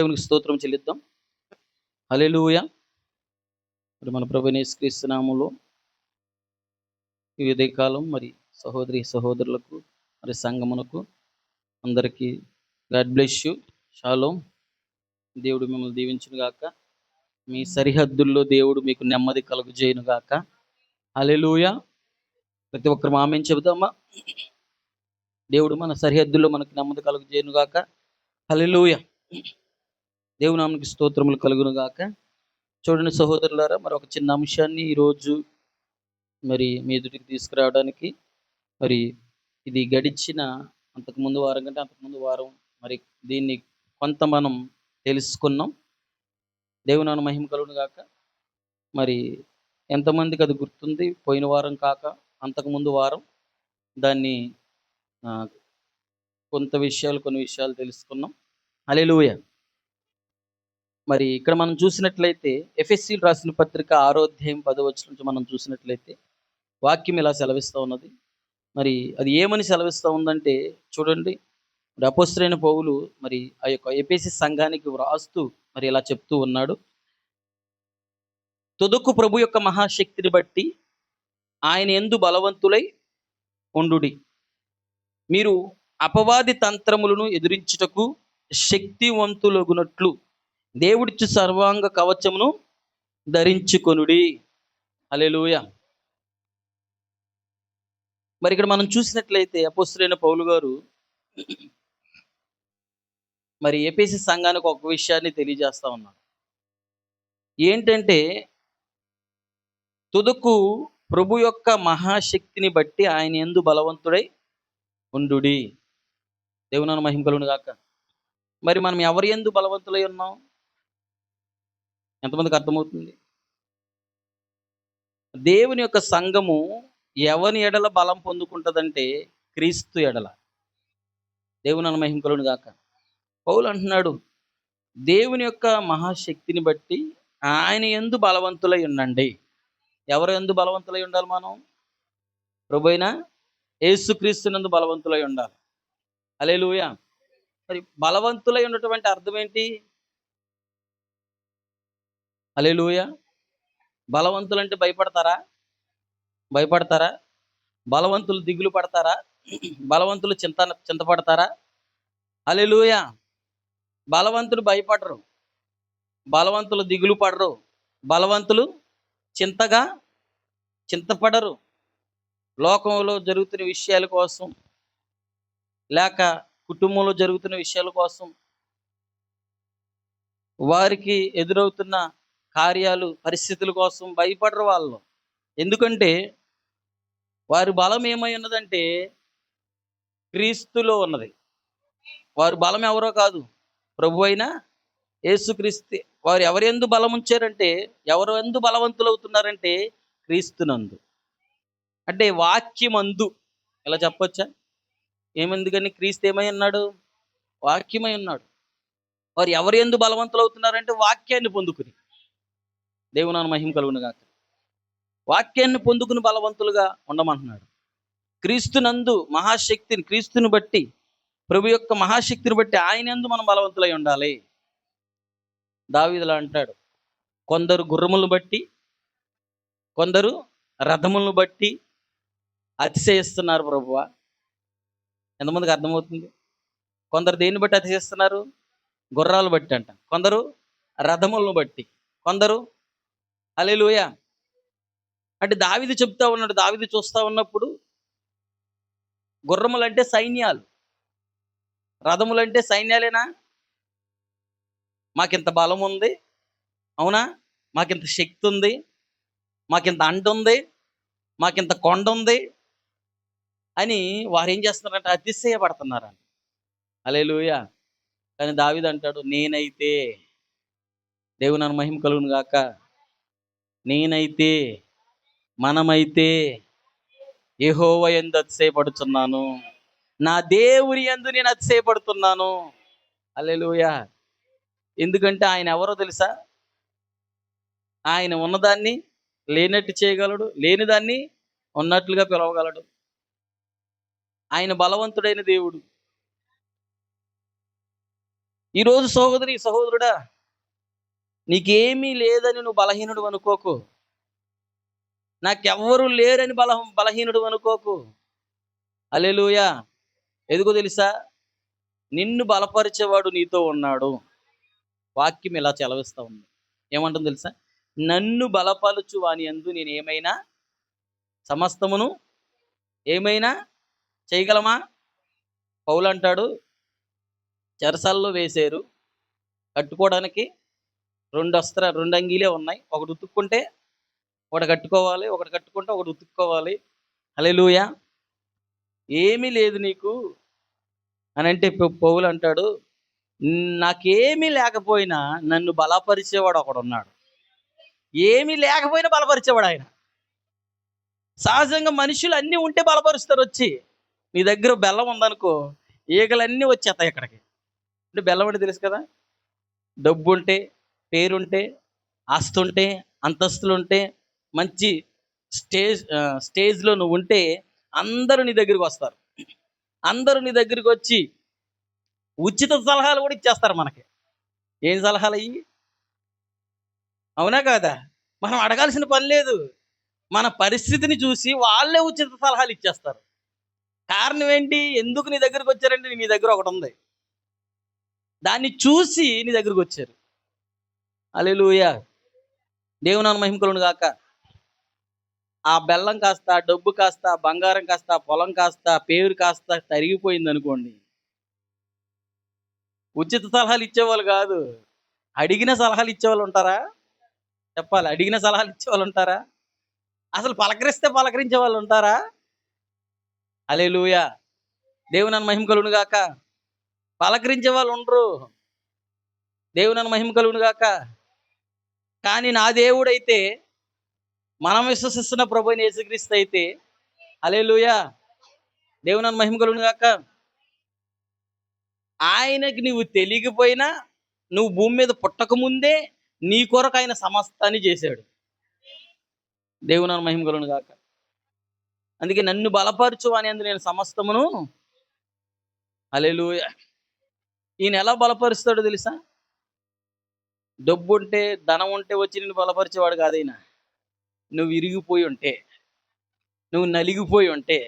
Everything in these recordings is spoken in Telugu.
దేవునికి స్తోత్రం చెల్లిద్దాం. హల్లెలూయా. మరి మన ప్రభువైన యేసుక్రీస్తు నామములో ఈ ఉదయకాలం మరి సహోదరి సహోదరులకు మరి సంఘమునకు అందరికీ గాడ్ బ్లెస్ యూ. షాలోమ్. దేవుడు మిమ్మల్ని దీవించును గాక. మీ సరిహద్దుల్లో దేవుడు మీకు నెమ్మది కలుగజేయును గాక. హల్లెలూయా. ప్రతి ఒక్కరు ఆమేన్ చెబుదామా? దేవుడు మన సరిహద్దుల్లో మనకు నెమ్మది కలుగజేయును గాక. హల్లెలూయా. దేవుని నామమునకు స్తోత్రములు కలుగును గాక. చూడండి సహోదరులారా, మరి ఒక చిన్న అంశాన్ని ఈరోజు మరి మీ ఎదుటికి తీసుకురావడానికి, మరి ఇది గడిచిన అంతకుముందు వారం కంటే అంతకుముందు వారం మరి దీన్ని కొంత మనం తెలుసుకున్నాం. దేవుని నామమున మహిమ కలుగును గాక. మరి ఎంతమందికి అది గుర్తుంది? పోయిన వారం కాక అంతకుముందు వారం దాన్ని కొన్ని విషయాలు తెలుసుకున్నాం. హల్లెలూయా. మరి ఇక్కడ మనం చూసినట్లయితే ఎఫెసీయులకు రాసిన పత్రిక 6వ అధ్యాయం 10వ వచనం నుంచి మనం చూసినట్లయితే వాక్యం ఇలా సెలవిస్తూ ఉన్నది. మరి అది ఏమని సెలవిస్తూ ఉందంటే చూడండి, అపోస్తలుడైన పౌలు మరి ఆ యొక్క ఎఫెసీ సంఘానికి వ్రాస్తూ మరి ఇలా చెప్తూ ఉన్నాడు. తుదకు ప్రభు యొక్క మహాశక్తిని బట్టి ఆయన యందు బలవంతులై ఉండుడి. మీరు అపవాది తంత్రములను ఎదిరించుటకు శక్తివంతులగునట్లు దేవుడిచ్చు సర్వాంగ కవచమును ధరించుకొనుడి. హల్లెలూయా. మరి ఇక్కడ మనం చూసినట్లయితే అపోస్తలుడైన పౌలు గారు మరి ఎఫెసీ సంఘానికి ఒక విషయాన్ని తెలియజేస్తా ఉన్నాడు. ఏంటంటే తుదకు ప్రభు యొక్క మహాశక్తిని బట్టి ఆయన యందు బలవంతుడై ఉండుడి. దేవుని నామమున మహిమ కలుగును గాక. మరి మనం ఎవరి యందు బలవంతులై ఉన్నాం? ఎంతమందికి అర్థమవుతుంది? దేవుని యొక్క సంఘము ఎవని ఎడల బలం పొందుకుంటుందంటే క్రీస్తు ఎడల. దేవుని నామమున మహిమ కలుగును గాక. పౌలు అంటున్నాడు, దేవుని యొక్క మహాశక్తిని బట్టి ఆయన యందు బలవంతులై ఉండండి. ఎవరు యందు బలవంతులై ఉండాలి? మనం ప్రభువైన యేసుక్రీస్తునందు బలవంతులై ఉండాలి. హల్లెలూయా. మరి బలవంతులై ఉన్నటువంటి అర్థం ఏంటి? హల్లెలూయా. బలవంతులు అంటే భయపడతారా? బలవంతులు దిగులు పడతారా? బలవంతులు చింతపడతారా? హల్లెలూయా. బలవంతులు భయపడరు, బలవంతులు దిగులు పడరు, బలవంతులు చింతపడరు. లోకంలో జరుగుతున్న విషయాల కోసం, లేక కుటుంబంలో జరుగుతున్న విషయాల కోసం, వారికి ఎదురవుతున్న కార్యాలు పరిస్థితుల కోసం భయపడరు వాళ్ళు. ఎందుకంటే వారి బలం ఏమై ఉన్నదంటే క్రీస్తులో ఉన్నది. వారి బలం ఎవరో కాదు, ప్రభు అయిన యేసుక్రీస్తు. వారు ఎవరి యందు బలం ఉంచారంటే, ఎవరు యందు బలవంతులు అవుతున్నారంటే క్రీస్తునందు. అంటే వాక్యమందు. ఇలా చెప్పొచ్చా? ఏమెందుకని? క్రీస్తు ఏమై ఉన్నాడు? వాక్యమై ఉన్నాడు. వారు ఎవరి యందు బలవంతులు అవుతున్నారంటే వాక్యాన్ని పొందుకుని. దేవుని నామమున మహిమ కలుగును గాక. వాక్యాన్ని పొందుకుని బలవంతులుగా ఉండమంటున్నాడు. క్రీస్తునందు మహాశక్తిని, క్రీస్తుని బట్టి, ప్రభు యొక్క మహాశక్తిని బట్టి ఆయన యందు మనం బలవంతులై ఉండాలి. దావీదులా అంటాడు, కొందరు గుర్రములను బట్టి, కొందరు రథములను బట్టి అతిశయిస్తున్నారు ప్రభువా. ఎంతమందికి అర్థమవుతుంది? కొందరు దేన్ని బట్టి అతిశయిస్తున్నారు? గుర్రాలు బట్టి అంట. కొందరు రథములను బట్టి, కొందరు హల్లెలూయా. అంటే దావీదు చెప్తా ఉన్నాడు. దావీదు చూస్తా ఉన్నప్పుడు గుర్రములంటే సైన్యాలు, రథములంటే సైన్యాలేనా? మాకింత బలం ఉంది, అవునా, మాకింత శక్తి ఉంది, మాకింత అండ ఉంది, మాకింత కొండ ఉంది అని వారు ఏం చేస్తున్నారంటే అతిశయపడుతున్నారంట. హల్లెలూయా. కానీ దావీదు అంటాడు, నేనైతే, దేవుని నామమున మహిమ కలుగును గాక, నేనైతే, మనమైతే యెహోవా యందు అతిశయపడుతున్నాను, నా దేవుని యందు నేను అతిశయపడుతున్నాను. హల్లెలూయా. ఎందుకంటే ఆయన ఎవరో తెలుసా? ఆయన ఉన్నదాన్ని లేనట్టు చేయగలడు, లేనిదాన్ని ఉన్నట్లుగా పిలవగలడు. ఆయన బలవంతుడైన దేవుడు. ఈరోజు సహోదరి సహోదరుడా, నీకేమీ లేదని నువ్వు బలహీనుడు అనుకోకు. నాకెవ్వరు లేరని బలహీనుడు అనుకోకు. హల్లెలూయా. ఎందుకో తెలుసా? నిన్ను బలపరిచేవాడు నీతో ఉన్నాడు. వాక్యం ఇలా సెలవిస్తా ఉంది. ఏమంటుందో తెలుసా? నన్ను బలపరచు వాని యందు నేనేమైనా సమస్తమును ఏమైనా చేయగలమా? పౌలంటాడు, చెరసాలలో వేశారు. కట్టుకోవడానికి 2 అంగీలే ఉన్నాయి. ఒకటి ఉతుక్కుంటే ఒకటి కట్టుకోవాలి. ఒకటి కట్టుకుంటే ఒకటి ఉతుక్కోవాలి. హల్లెలూయా. ఏమీ లేదు నీకు అనంటే పౌలంటాడు, నాకేమీ లేకపోయినా నన్ను బలపరిచేవాడు ఒకడున్నాడు. ఏమీ లేకపోయినా బలపరిచేవాడు ఆయన. సహజంగా మనుషులు అన్నీ ఉంటే బలపరుస్తారు వచ్చి. నీ దగ్గర బెల్లం ఉందనుకో, ఈగలన్నీ వచ్చేస్తాయి ఇక్కడికి. అంటే బెల్లం అంటే తెలుసు కదా! డబ్బుంటే, పేరుంటే, ఆస్తుంటే, అంతస్తులుంటే, మంచి స్టేజ్‌లో నువ్వుంటే అందరూ నీ దగ్గరికొస్తారు. అందరూ నీ దగ్గరికొచ్చి ఉచిత సలహాలు కూడా ఇచ్చేస్తారు మనకి. ఏం సలహాలయ్యి? అవునా కాదా? మనం అడగాల్సిన పని లేదు. మన పరిస్థితిని చూసి వాళ్ళే ఉచిత సలహాలు ఇచ్చేస్తారు. కారణం ఏంటి? ఎందుకు నీ దగ్గరికొచ్చారంటే నీ దగ్గర ఒకటుంది. దాన్ని చూసి నీ దగ్గరికొచ్చారు. హల్లెలూయా. దేవుని నామమున మహిమ కలుగును గాక. ఆ బెల్లం కాస్త, డబ్బు కాస్త, బంగారం కాస్త, పొలం కాస్త, పేరు కాస్త తరిగిపోయిందనుకోండి. ఉచిత సలహాలు ఇచ్చేవాళ్ళు గాదు. అడిగిన సలహాలు ఇచ్చేవాళ్ళు ఉంటారా? చెప్పాలి. అడిగిన సలహాలు ఇచ్చేవాళ్ళు ఉంటారా? అసలు పలకరిస్తే పలకరించే వాళ్ళు ఉంటారా? హల్లెలూయా. దేవుని నామమున మహిమ కలుగును గాక. పలకరించే వాళ్ళు ఉండరు. దేవుని నామమున మహిమ కలుగును గాక. కానీ నా దేవుడైతే, మనం విశ్వసిస్తున్న ప్రభువైన యేసుక్రీస్తు అయితే, హల్లెలూయా. దేవుని నామమున మహిమ కలుగును గాక. ఆయనకి నువ్వు తెలియకపోయినా, నువ్వు భూమి మీద పుట్టకముందే నీ కొరకు ఆయన సమస్తాన్ని చేశాడు. దేవుని నామమున మహిమ కలుగును గాక. అందుకే నన్ను బలపరచు అనేందు నేను సమస్తమును హల్లెలూయా. ఈయన ఎలా బలపరుస్తాడో తెలుసా? డబ్బుంటే, ధనం ఉంటే వచ్చి నిన్ను బలపరిచేవాడు కాదీయన. నువ్వు ఇరిగిపోయి ఉంటే, నువ్వు నలిగిపోయి ఉంటే,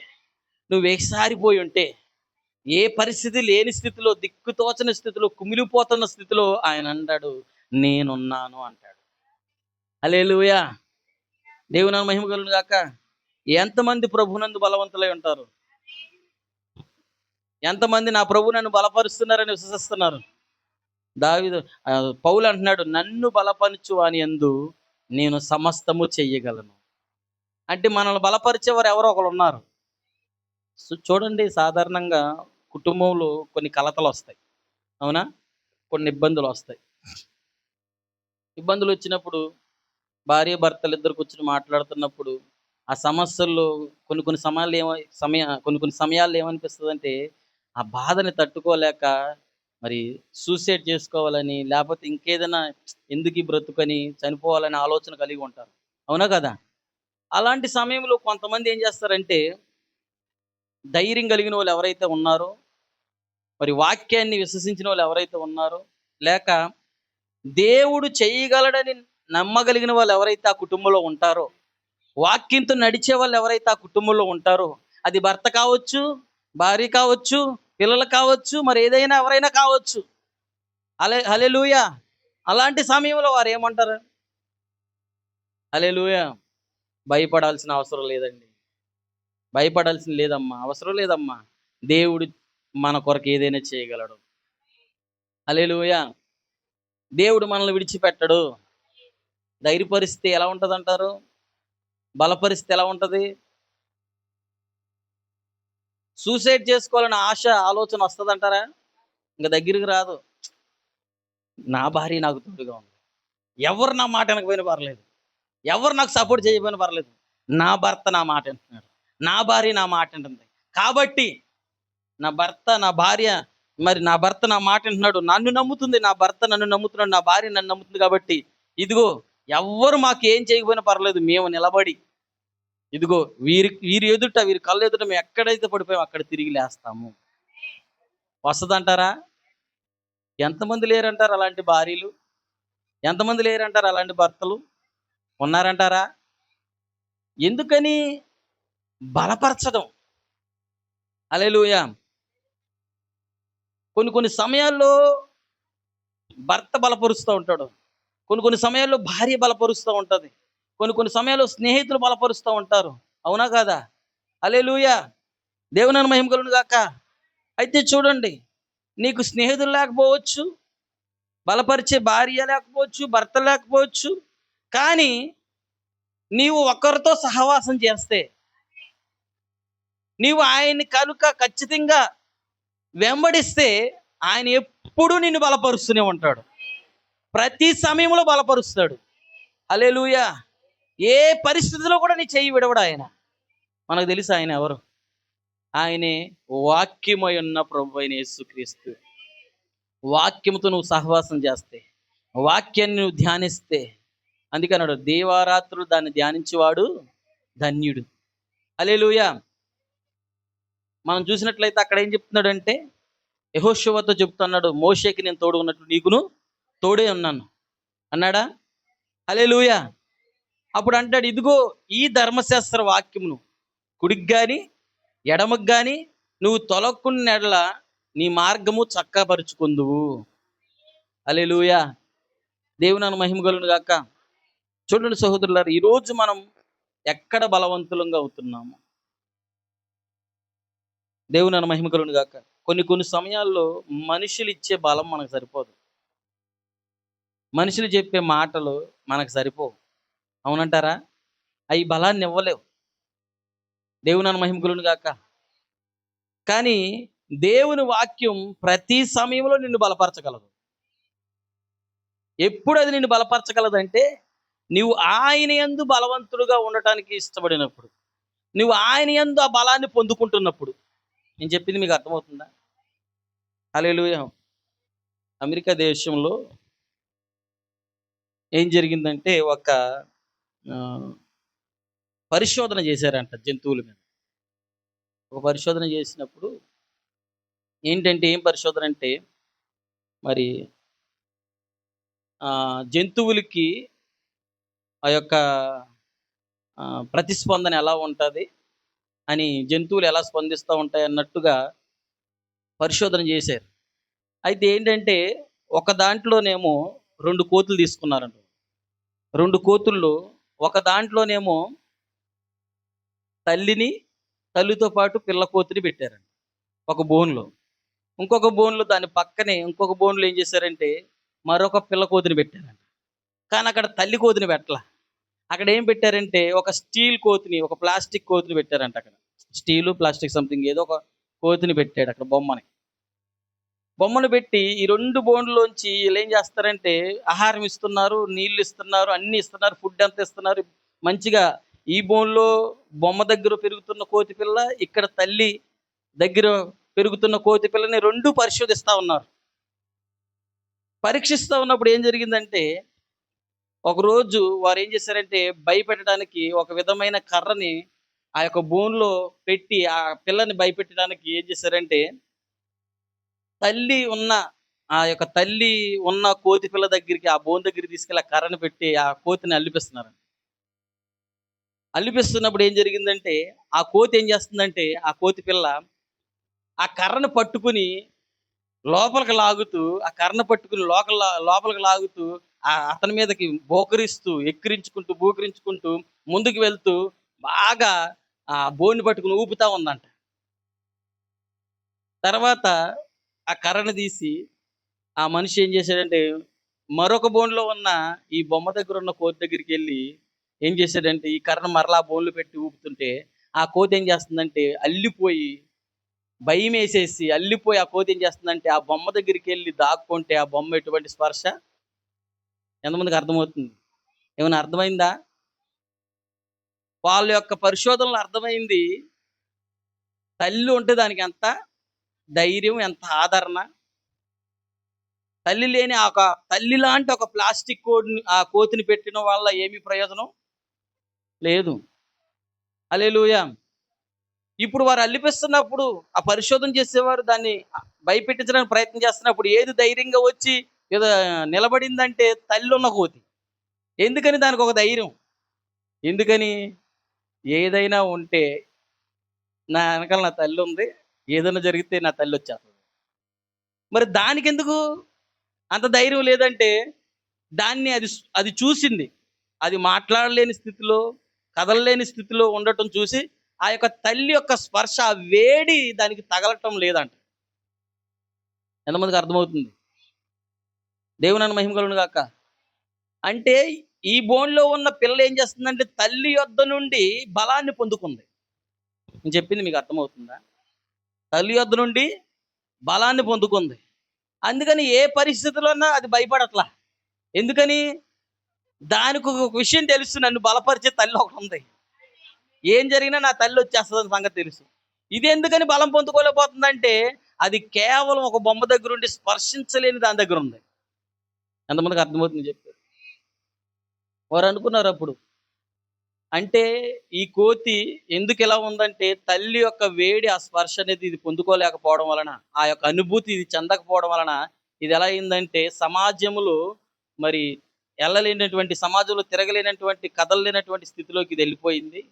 నువ్వు ఎగసారిపోయి ఉంటే, ఏ పరిస్థితి లేని స్థితిలో, దిక్కుతోచని స్థితిలో, కుమిలిపోతున్న స్థితిలో ఆయన అంటాడు, నేనున్నాను అంటాడు. హల్లెలూయా. దేవుని నామమున మహిమ కలుగును గాక. ఎంతమంది ప్రభువునందు బలవంతులై ఉంటారు? ఎంతమంది నా ప్రభువు నన్ను బలపరుస్తున్నారని విశ్వసిస్తున్నారు? దావీదు పౌలు అంటున్నాడు, నన్ను బలపరచు వాని యందు నేను సమస్తము చెయ్యగలను. అంటే మనల్ని బలపరిచేవారు ఎవరో ఒకరు ఉన్నారు. చూడండి, సాధారణంగా కుటుంబంలో కొన్ని కలతలొస్తాయి. అవునా? కొన్ని ఇబ్బందులొస్తాయి. ఇబ్బందులొచ్చినప్పుడు భార్యాభర్తలిద్దరు కూర్చొని మాట్లాడుతున్నప్పుడు, ఆ సమస్యల్లో కొన్ని కొన్ని సమయాల్లో కొన్ని కొన్ని సమయాల్లో ఏమనిపిస్తదంటే, ఆ బాధని తట్టుకోలేక మరి సూసైడ్ చేసుకోవాలని, లేపోతే ఇంకేదైనా ఎందుకీ బ్రతుకని చనిపోవాలనే ఆలోచన కలిగి ఉంటారు. అవునా కదా? అలాంటి సమయంలో కొంతమంది ఏం చేస్తారంటే, ధైర్యం కలిగిన వాళ్ళు ఎవరైతే ఉన్నారో, మరి వాక్యాన్ని విశ్వసించిన వాళ్ళు ఎవరైతే ఉన్నారో, లేక దేవుడు చేయగలడని నమ్మగలిగిన వాళ్ళు ఎవరైతే ఆ కుటుంబంలో ఉంటారో, వాక్యంతో నడిచే వాళ్ళు ఎవరైతే ఆ కుటుంబంలో ఉంటారో, అది భర్త కావచ్చు, భార్య కావచ్చు, పిల్లలు కావచ్చు, మరి ఏదైనా ఎవరైనా కావచ్చు. హల్లెలూయా. అలాంటి సమయంలో వారు ఏమంటారు? హల్లెలూయా. భయపడాల్సిన అవసరం లేదండి. భయపడాల్సిన లేదమ్మా. అవసరం లేదమ్మా. దేవుడు మన కొరకు ఏదైనా చేయగలడు. హల్లెలూయా. దేవుడు మనల్ని విడిచిపెట్టడు. ధైర్యపరిస్తే ఎలా ఉంటదంటారు? బలపరిస్తే ఎలా ఉంటది? సూసైడ్ చేసుకోవాలన్న ఆలోచన వస్తదంటారా? ఇంక దగ్గరికి రాదు. నా భార్య నాకు తోడుగా ఉంది. ఎవరు నా మాట వినకపోయినా పర్లేదు. ఎవరు నాకు సపోర్ట్ చేయకపోయినా పర్లేదు. నా భర్త నా మాట వింటున్నాడు. నా భార్య నా మాట వింటుంది. కాబట్టి నా భర్త, నా భార్య మరి నా భర్త నా మాట వింటున్నాడు. నన్ను నమ్ముతుంది. నా భర్త నన్ను నమ్ముతున్నాడు. నా భార్య నన్ను నమ్ముతుంది కాబట్టి, ఇదిగో ఎవ్వరు మాకు ఏం చేయకపోయినా పర్లేదు. మేము నిలబడి, ఇదిగో వీరి ఎదుట, వీరి కళ్ళ ఎదుట మేము ఎక్కడైతే పడిపోయామో అక్కడ తిరిగి లేస్తాము. వస్తదంటారా? ఎంతమంది లేరంటారు అలాంటి భార్యలు? ఎంతమంది లేరంటారు అలాంటి భర్తలు? ఉన్నారంటారా? ఎందుకని? బలపరచడం. హల్లెలూయా! కొన్ని కొన్ని సమయాల్లో భర్త బలపరుస్తూ ఉంటాడు. కొన్ని కొన్ని సమయాల్లో భార్య బలపరుస్తూ ఉంటది. కొన్ని కొన్ని సమయాల్లో స్నేహితులు బలపరుస్తూ ఉంటారు. అవునా కాదా? హల్లెలూయా! దేవుని మహిమ కలుగును గాక. అయితే చూడండి, నీకు స్నేహితులు లేకపోవచ్చు, బలపరిచే భార్య లేకపోవచ్చు, భర్త లేకపోవచ్చు. కానీ నీవు ఒకరితో సహవాసం చేస్తే, నీవు ఆయన్ని కనుక ఖచ్చితంగా వెంబడిస్తే, ఆయన ఎప్పుడూ నిన్ను బలపరుస్తూనే ఉంటాడు. ప్రతి సమయంలో బలపరుస్తాడు. హల్లెలూయా! ఏ పరిస్థితిలో కూడా నీ చెయ్యి విడవడు ఆయన. మనకు తెలుసు ఆయన ఎవరు? ఆయనే వాక్యమై ఉన్న ప్రభువైన యేసుక్రీస్తు. వాక్యముతో నువ్వు సహవాసం చేస్తే, వాక్యాన్ని నువ్వు ధ్యానిస్తే, అందుకే అన్నాడు, దీవారాత్రులు దాన్ని ధ్యానించేవాడు ధన్యుడు. హల్లెలూయా! మనం చూసినట్లయితే అక్కడ ఏం చెప్తున్నాడంటే, యెహోషువతో చెప్తున్నాడు, మోషేకి నేను తోడు ఉన్నట్టు నీకును తోడే ఉన్నాను అన్నాడా? హల్లెలూయా! అప్పుడు అంటాడు, ఇదిగో ఈ ధర్మశాస్త్ర వాక్యమును కుడికి గాని ఎడమకు గాని నువ్వు తొలగకుండా ఎడల నీ మార్గము చక్కపరుచుకుందువు. హల్లెలూయా! దేవుని మహిమ కలుగును గాక. చూడండి సహోదరులారా, ఈరోజు మనం ఎక్కడ బలవంతులంగా అవుతున్నాము? దేవుని మహిమ కలుగును గాక. కొన్ని కొన్ని సమయాల్లో మనుషులు ఇచ్చే బలం మనకు సరిపోదు. మనుషులు చెప్పే మాటలు మనకు సరిపోవు. అవునంటారా? అయి బలాన్ని ఇవ్వలేవు. దేవుని మహిమ కలుగును గాక. కానీ దేవుని వాక్యం ప్రతి సమయంలో నిన్ను బలపరచగలదు. ఎప్పుడు అది నిన్ను బలపరచగలదంటే, నీవు ఆయన యందు బలవంతుడుగా ఉండటానికి ఇష్టపడినప్పుడు. నువ్వు ఆయన యందు ఆ బలాన్ని పొందుకుంటున్నప్పుడు. నేను చెప్పింది మీకు అర్థమవుతుందా? హల్లెలూయా! అమెరికా దేశంలో ఏం జరిగిందంటే, ఒక ఆహ్, పరిశోధన చేశారంట జంతువుల మీద. ఒక పరిశోధన చేసినప్పుడు ఏంటంటే, ఏం పరిశోధన అంటే, మరి జంతువులకి ఆ యొక్క ప్రతిస్పందన ఎలా ఉంటది అని, జంతువులు ఎలా స్పందిస్తా ఉంటాయి అన్నట్టుగా పరిశోధన చేశారు. అయితే ఏంటంటే, ఒక దాంట్లోనేమో 2 కోతులు తీసుకున్నారంట. 2 కోతుల్లో ఒక దాంట్లోనేమో తల్లిని, తల్లితో పాటు పిల్ల కోతిని పెట్టారంట ఒక బోన్‌లో. ఇంకొక బోన్‌లో దాని పక్కనే ఇంకొక బోన్‌లో ఏం చేశారంటే, మరొక పిల్ల కోతిని పెట్టారంట. కానీ అక్కడ తల్లి కోతిని పెట్టల. అక్కడ ఏం పెట్టారంటే, ఒక స్టీల్ కోతిని, ఒక ప్లాస్టిక్ కోతిని పెట్టారంట అక్కడ. స్టీలు, ప్లాస్టిక్ సంథింగ్ ఏదో ఒక కోతిని పెట్టాడు అక్కడ బొమ్మని. బొమ్మను పెట్టి ఈ 2 బోన్‌లోంచి ఈళ్ళేం చేస్తారంటే, ఆహారం ఇస్తున్నారు, నీళ్ళు ఇస్తున్నారు, అన్నీ ఇస్తున్నారు, ఫుడ్ అంతా ఇస్తున్నారు. మంచిగా ఈ బోన్‌లో బొమ్మ దగ్గర పెరుగుతున్న కోతి పిల్ల, ఇక్కడ తల్లి దగ్గర పెరుగుతున్న కోతి పిల్లని 2 పరిశోధిస్తా ఉన్నారు. పరీక్షిస్తా ఉన్నప్పుడు ఏం జరిగిందంటే, ఒకరోజు వారేం చేశారంటే, భయపెట్టడానికి ఒక విధమైన కర్రని ఆ యొక్క బోన్‌లో పెట్టి, ఆ పిల్లని భయపెట్టడానికి ఏం చేశారంటే, తల్లి ఉన్న తల్లి ఉన్న కోతి పిల్ల దగ్గరికి, ఆ బోన్ దగ్గరికి తీసుకెళ్ళి ఆ కర్రను పెట్టి ఆ కోతిని అల్లిపిస్తున్నారు. అల్లిపిస్తున్నప్పుడు ఏం జరిగిందంటే, ఆ కోతి ఏం చేస్తుందంటే, ఆ కోతి పిల్ల ఆ కర్రను పట్టుకుని లోపలికి లాగుతూ, ఆ కర్రను పట్టుకుని లోపలికి లాగుతూ, అతని మీదకి బోకరిస్తూ, ఎక్కిరించుకుంటూ, బూకరించుకుంటూ ముందుకు వెళ్తూ బాగా ఆ బోన్‌ని పట్టుకొని ఊపుతా ఉందంట. తర్వాత ఆ కర్రను తీసి ఆ మనిషి ఏం చేశాడంటే, మరొక బోన్‌లో ఉన్న ఈ బొమ్మ దగ్గరున్న కోతి దగ్గరికెళ్ళి ఏం చేశాడంటే, ఈ కర్రను మరలా ఆ బోన్‌లో పెట్టి ఊపుతుంటే, ఆ కోతి ఏం చేస్తుందంటే అల్లిపోయి, భయమేసేసి అల్లిపోయి ఆ కోతి ఏం చేస్తుందంటే, ఆ బొమ్మ దగ్గరికెళ్ళి దాక్కుంటే, ఆ బొమ్మ ఎటువంటి స్పర్శ ఎంతమందికి అర్థమవుతుంది? ఏమైనా అర్థమైందా? వాళ్ళ యొక్క పరిశోధనలో అర్థమైంది, తల్లి ఉంటే దానికెంత ధైర్యం, ఎంత ఆదరణ. తల్లి లేని తల్లి లాంటి ఒక ప్లాస్టిక్ ఆ కోతిని పెట్టిన వల్ల ఏమి ప్రయోజనం లేదు. హల్లెలూయా! ఇప్పుడు వారు అల్లిపిస్తున్నప్పుడు ఆ పరిశోధన చేసేవారు దాన్ని భయపెట్టించడానికి ప్రయత్నం చేస్తున్నప్పుడు ఏది ధైర్యంగా వచ్చి ఏదో నిలబడిందంటే తల్లి ఉన్న కోతి. ఎందుకని దానికి ఒక ధైర్యం. ఎందుకని? ఏదైనా ఉంటే నా ఎనకాల నా తల్లుంది. ఏదైనా జరిగితే నా తల్లొచ్చేస్తది. మరి దానికెందుకు అంత ధైర్యం లేదంటే, దాన్ని అది చూసింది. అది మాట్లాడలేని స్థితిలో, కదలలేని స్థితిలో ఉండటం చూసి, ఆ యొక్క తల్లి యొక్క స్పర్శ, ఆ వేడి దానికి తగలటం లేదంట. ఎంతమందికి అర్థమవుతుంది? దేవుని మహిమ కలుగును గాక. అంటే ఈ బోన్‌లో ఉన్న పిల్ల ఏం చేస్తుందంటే, తల్లి యొద్ద నుండి బలాన్ని పొందుకుంది. నేను చెప్పింది మీకు అర్థమవుతుందా? తల్లి యొద్ద నుండి బలాన్ని పొందుకుంది. అందుకని ఏ పరిస్థితిలోన్నా అది భయపడట్లా. ఎందుకని? దానికొక విషయం తెలుసు, నన్ను బలపరిచే తల్లి ఒకటుంది. ఏం జరిగినా నా తల్లొచ్చేస్తదని సంగతి తెలుసు. ఇదెందుకని బలం పొందుకోలేకపోతుందంటే, అది కేవలం ఒక బొమ్మ దగ్గరుండి స్పర్శించలేని దాని దగ్గరుంది. ఎంతమందికి అర్థమవుతుంది చెప్పారు? వారనుకున్నారప్పుడు. అంటే ఈ కోతి ఎందుకిలా ఉందంటే, తల్లి యొక్క వేడి, ఆ స్పర్శ అనేది ఇది పొందుకోలేకపోవడం వలన, ఆ యొక్క అనుభూతి ఇది చెందకపోవడం వలన, ఇదెలా అయిందంటే సమాజములో మరి ఎళ్ళలేనటువంటి, సమాజంలో తిరగలేనటువంటి, కదలలేనటువంటి స్థితిలోకి ఇదెళ్ళిపోయింది.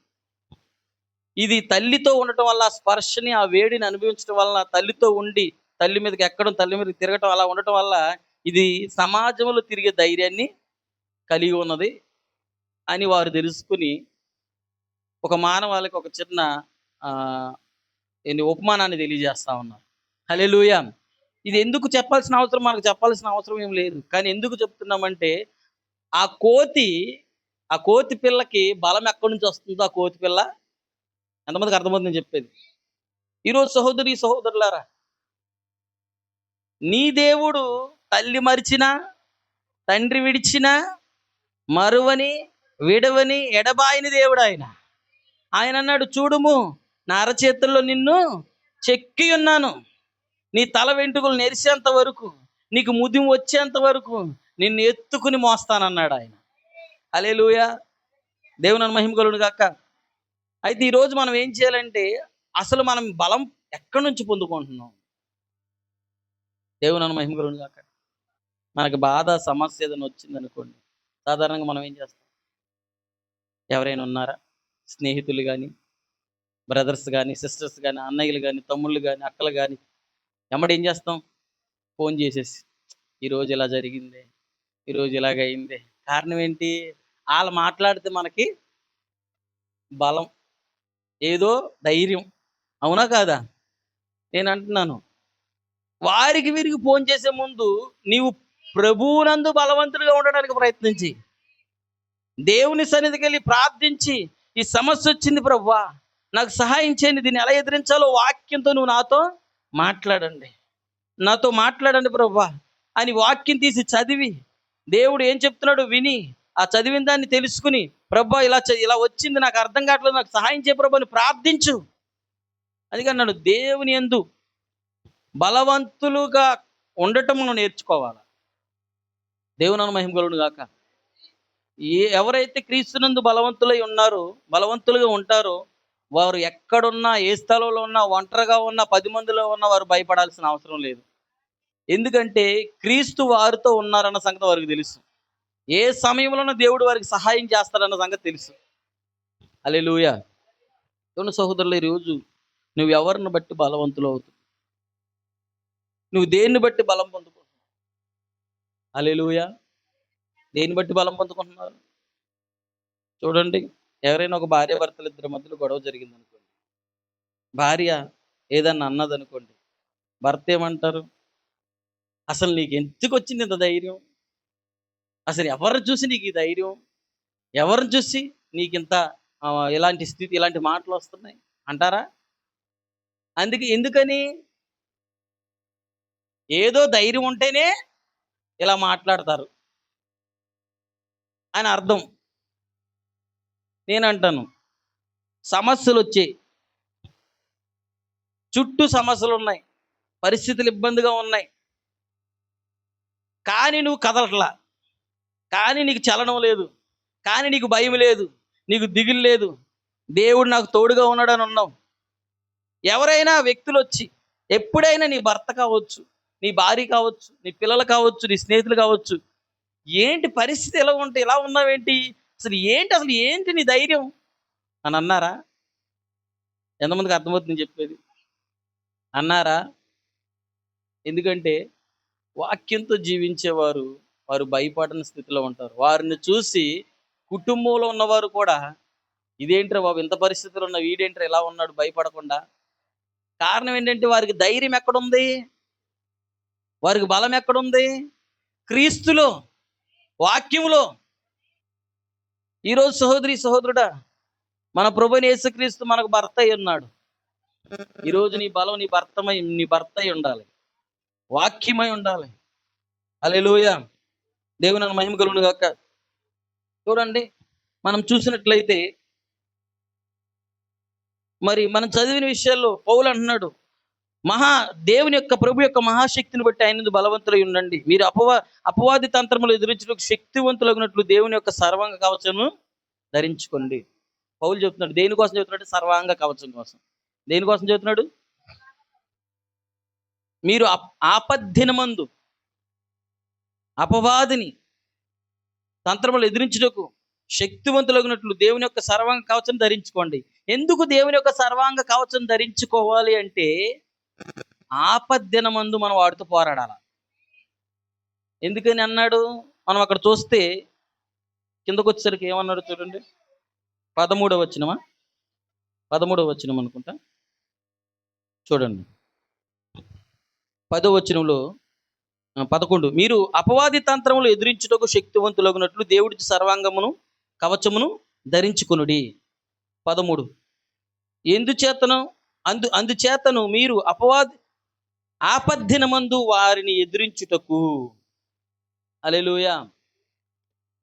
ఇది తల్లితో ఉండటం వల్ల ఆ స్పర్శని, ఆ వేడిని అనుభవించడం వలన, తల్లితో ఉండి, తల్లి మీదకి ఎక్కడం, తల్లి మీదకి తిరగటం అలా ఉండటం వల్ల, ఇది సమాజంలో తిరిగే ధైర్యాన్ని కలిగి ఉన్నది అని వారు తెలుసుకొని, ఒక మానవాళికి ఒక చిన్న ఆహ్, ఉపమానాన్ని తెలియజేస్తా ఉన్నారు. హల్లెలూయా! ఇది ఎందుకు చెప్పాల్సిన అవసరం, మనకు చెప్పాల్సిన అవసరం ఏమి లేదు. కానీ ఎందుకు చెప్తున్నామంటే, ఆ కోతి, ఆ కోతి పిల్లకి బలం ఎక్కడి నుంచి వస్తుందో ఆ కోతి పిల్ల, ఎంతమందికి అర్థమవుతుంది నేను చెప్పేది? ఈరోజు సహోదరి, సహోదరులారా, నీ దేవుడు తల్లి మరిచినా, తండ్రి విడిచినా, మరువని, విడవని, ఎడబాయని దేవుడాయన. ఆయనన్నాడు, చూడుము నా అరచేతుల్లో నిన్ను చెక్కి ఉన్నాను. నీ తల వెంట్రుకలు నెరిసేంత వరకు, నీకు ముదిమి వచ్చేంత వరకు నిన్ను ఎత్తుకుని మోస్తానన్నాడు ఆయన. హల్లెలూయా! దేవుని మహిమ కలుగును గాక. అయితే ఈరోజు మనం ఏం చేయాలంటే, అసలు మనం బలం ఎక్కడి నుంచి పొందుకుంటున్నాం? దేవుని మహిమ కలుగును గాక. మనకు బాధ, సమస్య ఏదైనా వచ్చిందనుకోండి, సాధారణంగా మనం ఏం చేస్తాం? ఎవరైనా ఉన్నారా? స్నేహితులు గాని, బ్రదర్స్ గాని, సిస్టర్స్ గాని, అన్నయ్యలు గాని, తమ్ముళ్ళు గాని, అక్కలు గాని, ఎమ్మటే ఏం చేస్తాం? ఫోను చేసేసి, ఈరోజు ఇలా జరిగిందే, ఈరోజు ఇలాగయిందే. కారణం ఏంటి? ఆళ్ళు మాట్లాడితే మనకి బలం, ఏదో ధైర్యం. అవునా కాదా? నేనంటున్నాను. వారికి వీరికి ఫోను చేసే ముందు నీవు ప్రభువునందు బలవంతుడిగా ఉండడానికి ప్రయత్నం చెయి. దేవుని సన్నిధికెళ్ళి ప్రార్థించి, ఈ సమస్యొచ్చింది ప్రభువా, నాకు సహాయం చేయండి. దీన్ని ఎలా ఎదిరించాలో వాక్యంతో నువ్వు నాతో మాట్లాడండి. నాతో మాట్లాడండి ప్రభువా అని వాక్యం తీసి చదివి, దేవుడు ఏం చెప్తున్నాడో విని, ఆ చదివిన దాన్ని తెలుసుకుని, ప్రభువా ఇలా వచ్చింది, నాకు అర్థం కావట్లేదు, నాకు సహాయం చేయి ప్రభు అని ప్రార్థించు. అందుకన్నాడు, దేవుని యందు బలవంతులుగా ఉండటం మనం నేర్చుకోవాలి. దేవుని మహిమ కలుగును గాక. ఎవరైతే క్రీస్తునందు బలవంతులై ఉన్నారో, బలవంతులుగా ఉంటారో, వారు ఎక్కడున్నా, ఏ స్థలంలో ఉన్నా, ఒంటరిగా ఉన్నా, 10 మందిలో ఉన్నా వారు భయపడాల్సిన అవసరం లేదు. ఎందుకంటే క్రీస్తు వారితో ఉన్నారన్న సంగతి వారికి తెలుసు. ఏ సమయంలోనూ దేవుడు వారికి సహాయం చేస్తాడన్న సంగతి తెలుసు. హల్లెలూయా! దేవుని సహోదరులు, ఈరోజు నువ్వు ఎవరిని బట్టి బలవంతులవుతున్నావు? నువ్వు దేన్ని బట్టి బలం పొందుకుంటున్నావు? హల్లెలూయా! దేన్ని బట్టి బలం పొందుకుంటున్నారు? చూడండి, ఎవరైనా ఒక భార్యాభర్తలు ఇద్దరి మధ్యలో గొడవ జరిగిందనుకోండి. భార్య ఏదన్నా అన్నదనుకోండి. భర్త ఏమంటారు? అసలు నీకెందుకొచ్చింది ఇంత ధైర్యం? అసలు ఎవరిని చూసి నీకు ఈ ధైర్యం? ఎవరిని చూసి నీకింత ఇలాంటి స్థితి, ఇలాంటి మాటలొస్తున్నాయి అంటారా? ఎందుకని? ఏదో ధైర్యం ఉంటేనే ఇలా మాట్లాడతారు అని అర్థం. నేనంటాను, సమస్యలొచ్చాయి. చుట్టూ సమస్యలున్నాయి. పరిస్థితులు ఇబ్బందిగా ఉన్నాయి. కానీ నువ్వు కదలట్లా. కానీ నీకు చలనం లేదు. కానీ నీకు భయం లేదు. నీకు దిగులు లేదు. దేవుడు నాకు తోడుగా ఉన్నాడని ఉన్నావు. ఎవరైనా వ్యక్తులు వచ్చి ఎప్పుడైనా నీ భర్త కావచ్చు, నీ భార్య కావచ్చు, నీ పిల్లలు కావచ్చు, నీ స్నేహితులు కావచ్చు, ఏంటి పరిస్థితి ఎలా ఉంటే ఇలా ఉన్నావేంటి, అసలు ఏంటి నీ ధైర్యం అని అన్నారా? ఎంతమందికి అర్థమవుతుంది నేను చెప్పేది? అన్నారా? ఎందుకంటే వాక్యంతో జీవించేవారు వారు భయపడని స్థితిలో ఉంటారు. వారిని చూసి కుటుంబంలో ఉన్నవారు కూడా, ఇదేంట్రా బాబు ఇంత పరిస్థితులు ఉన్న వీడేంట్రా ఇలా ఉన్నాడు భయపడకుండా. కారణం ఏంటంటే వారికి ధైర్యం ఎక్కడుంది? వారికి బలం ఎక్కడుంది? క్రీస్తులో, వాక్యములో. ఈరోజు సహోదరి సహోదరుడా, మన ప్రభువైన యేసుక్రీస్తు మనకు భర్త అయి ఉన్నాడు. ఈరోజు నీ బలం నీ భర్త అయి ఉండాలి, వాక్యమై ఉండాలి. హల్లెలూయా. దేవుని నామమునకు మహిమ కలుగును గాక. చూడండి, మనం చూసినట్లయితే మరి మనం చదివిన విషయాల్లో పౌలు అంటున్నాడు, దేవుని యొక్క ప్రభు యొక్క మహాశక్తిని బట్టి ఆయన బలవంతులై ఉండండి. మీరు అపవాది తంత్రములు ఎదిరించుటకు శక్తివంతులగినట్లు దేవుని యొక్క సర్వాంగ కవచము ధరించుకోండి. పౌలు చెప్తున్నాడు. దేనికోసం చెప్తున్నాడు? సర్వాంగ కవచం కోసం. దేనికోసం చెప్తున్నాడు? మీరు ఆపద్దినమందు అపవాదిని తంత్రములు ఎదిరించుటకు శక్తివంతులగినట్లు దేవుని యొక్క సర్వాంగ కవచం ధరించుకోండి. ఎందుకు దేవుని యొక్క సర్వాంగ కవచం ధరించుకోవాలి అంటే, ఆపద్దినమందు మనం వాడితో పోరాడాలి. ఎందుకని అన్నాడు? మనం అక్కడ చూస్తే కిందకు వచ్చేసరికి ఏమన్నాడు చూడండి. 13వ వచనమా? 13వ వచనం అనుకుంటా. చూడండి, 10వ వచనంలో 11, మీరు అపవాది తంత్రములు ఎదిరించుటకు శక్తివంతులగునట్లు దేవుడి సర్వాంగమును కవచమును ధరించుకొనుడి. 13, అందుచేతను మీరు ఆపద్దినమందు వారిని ఎదిరించుటకు. హల్లెలూయా.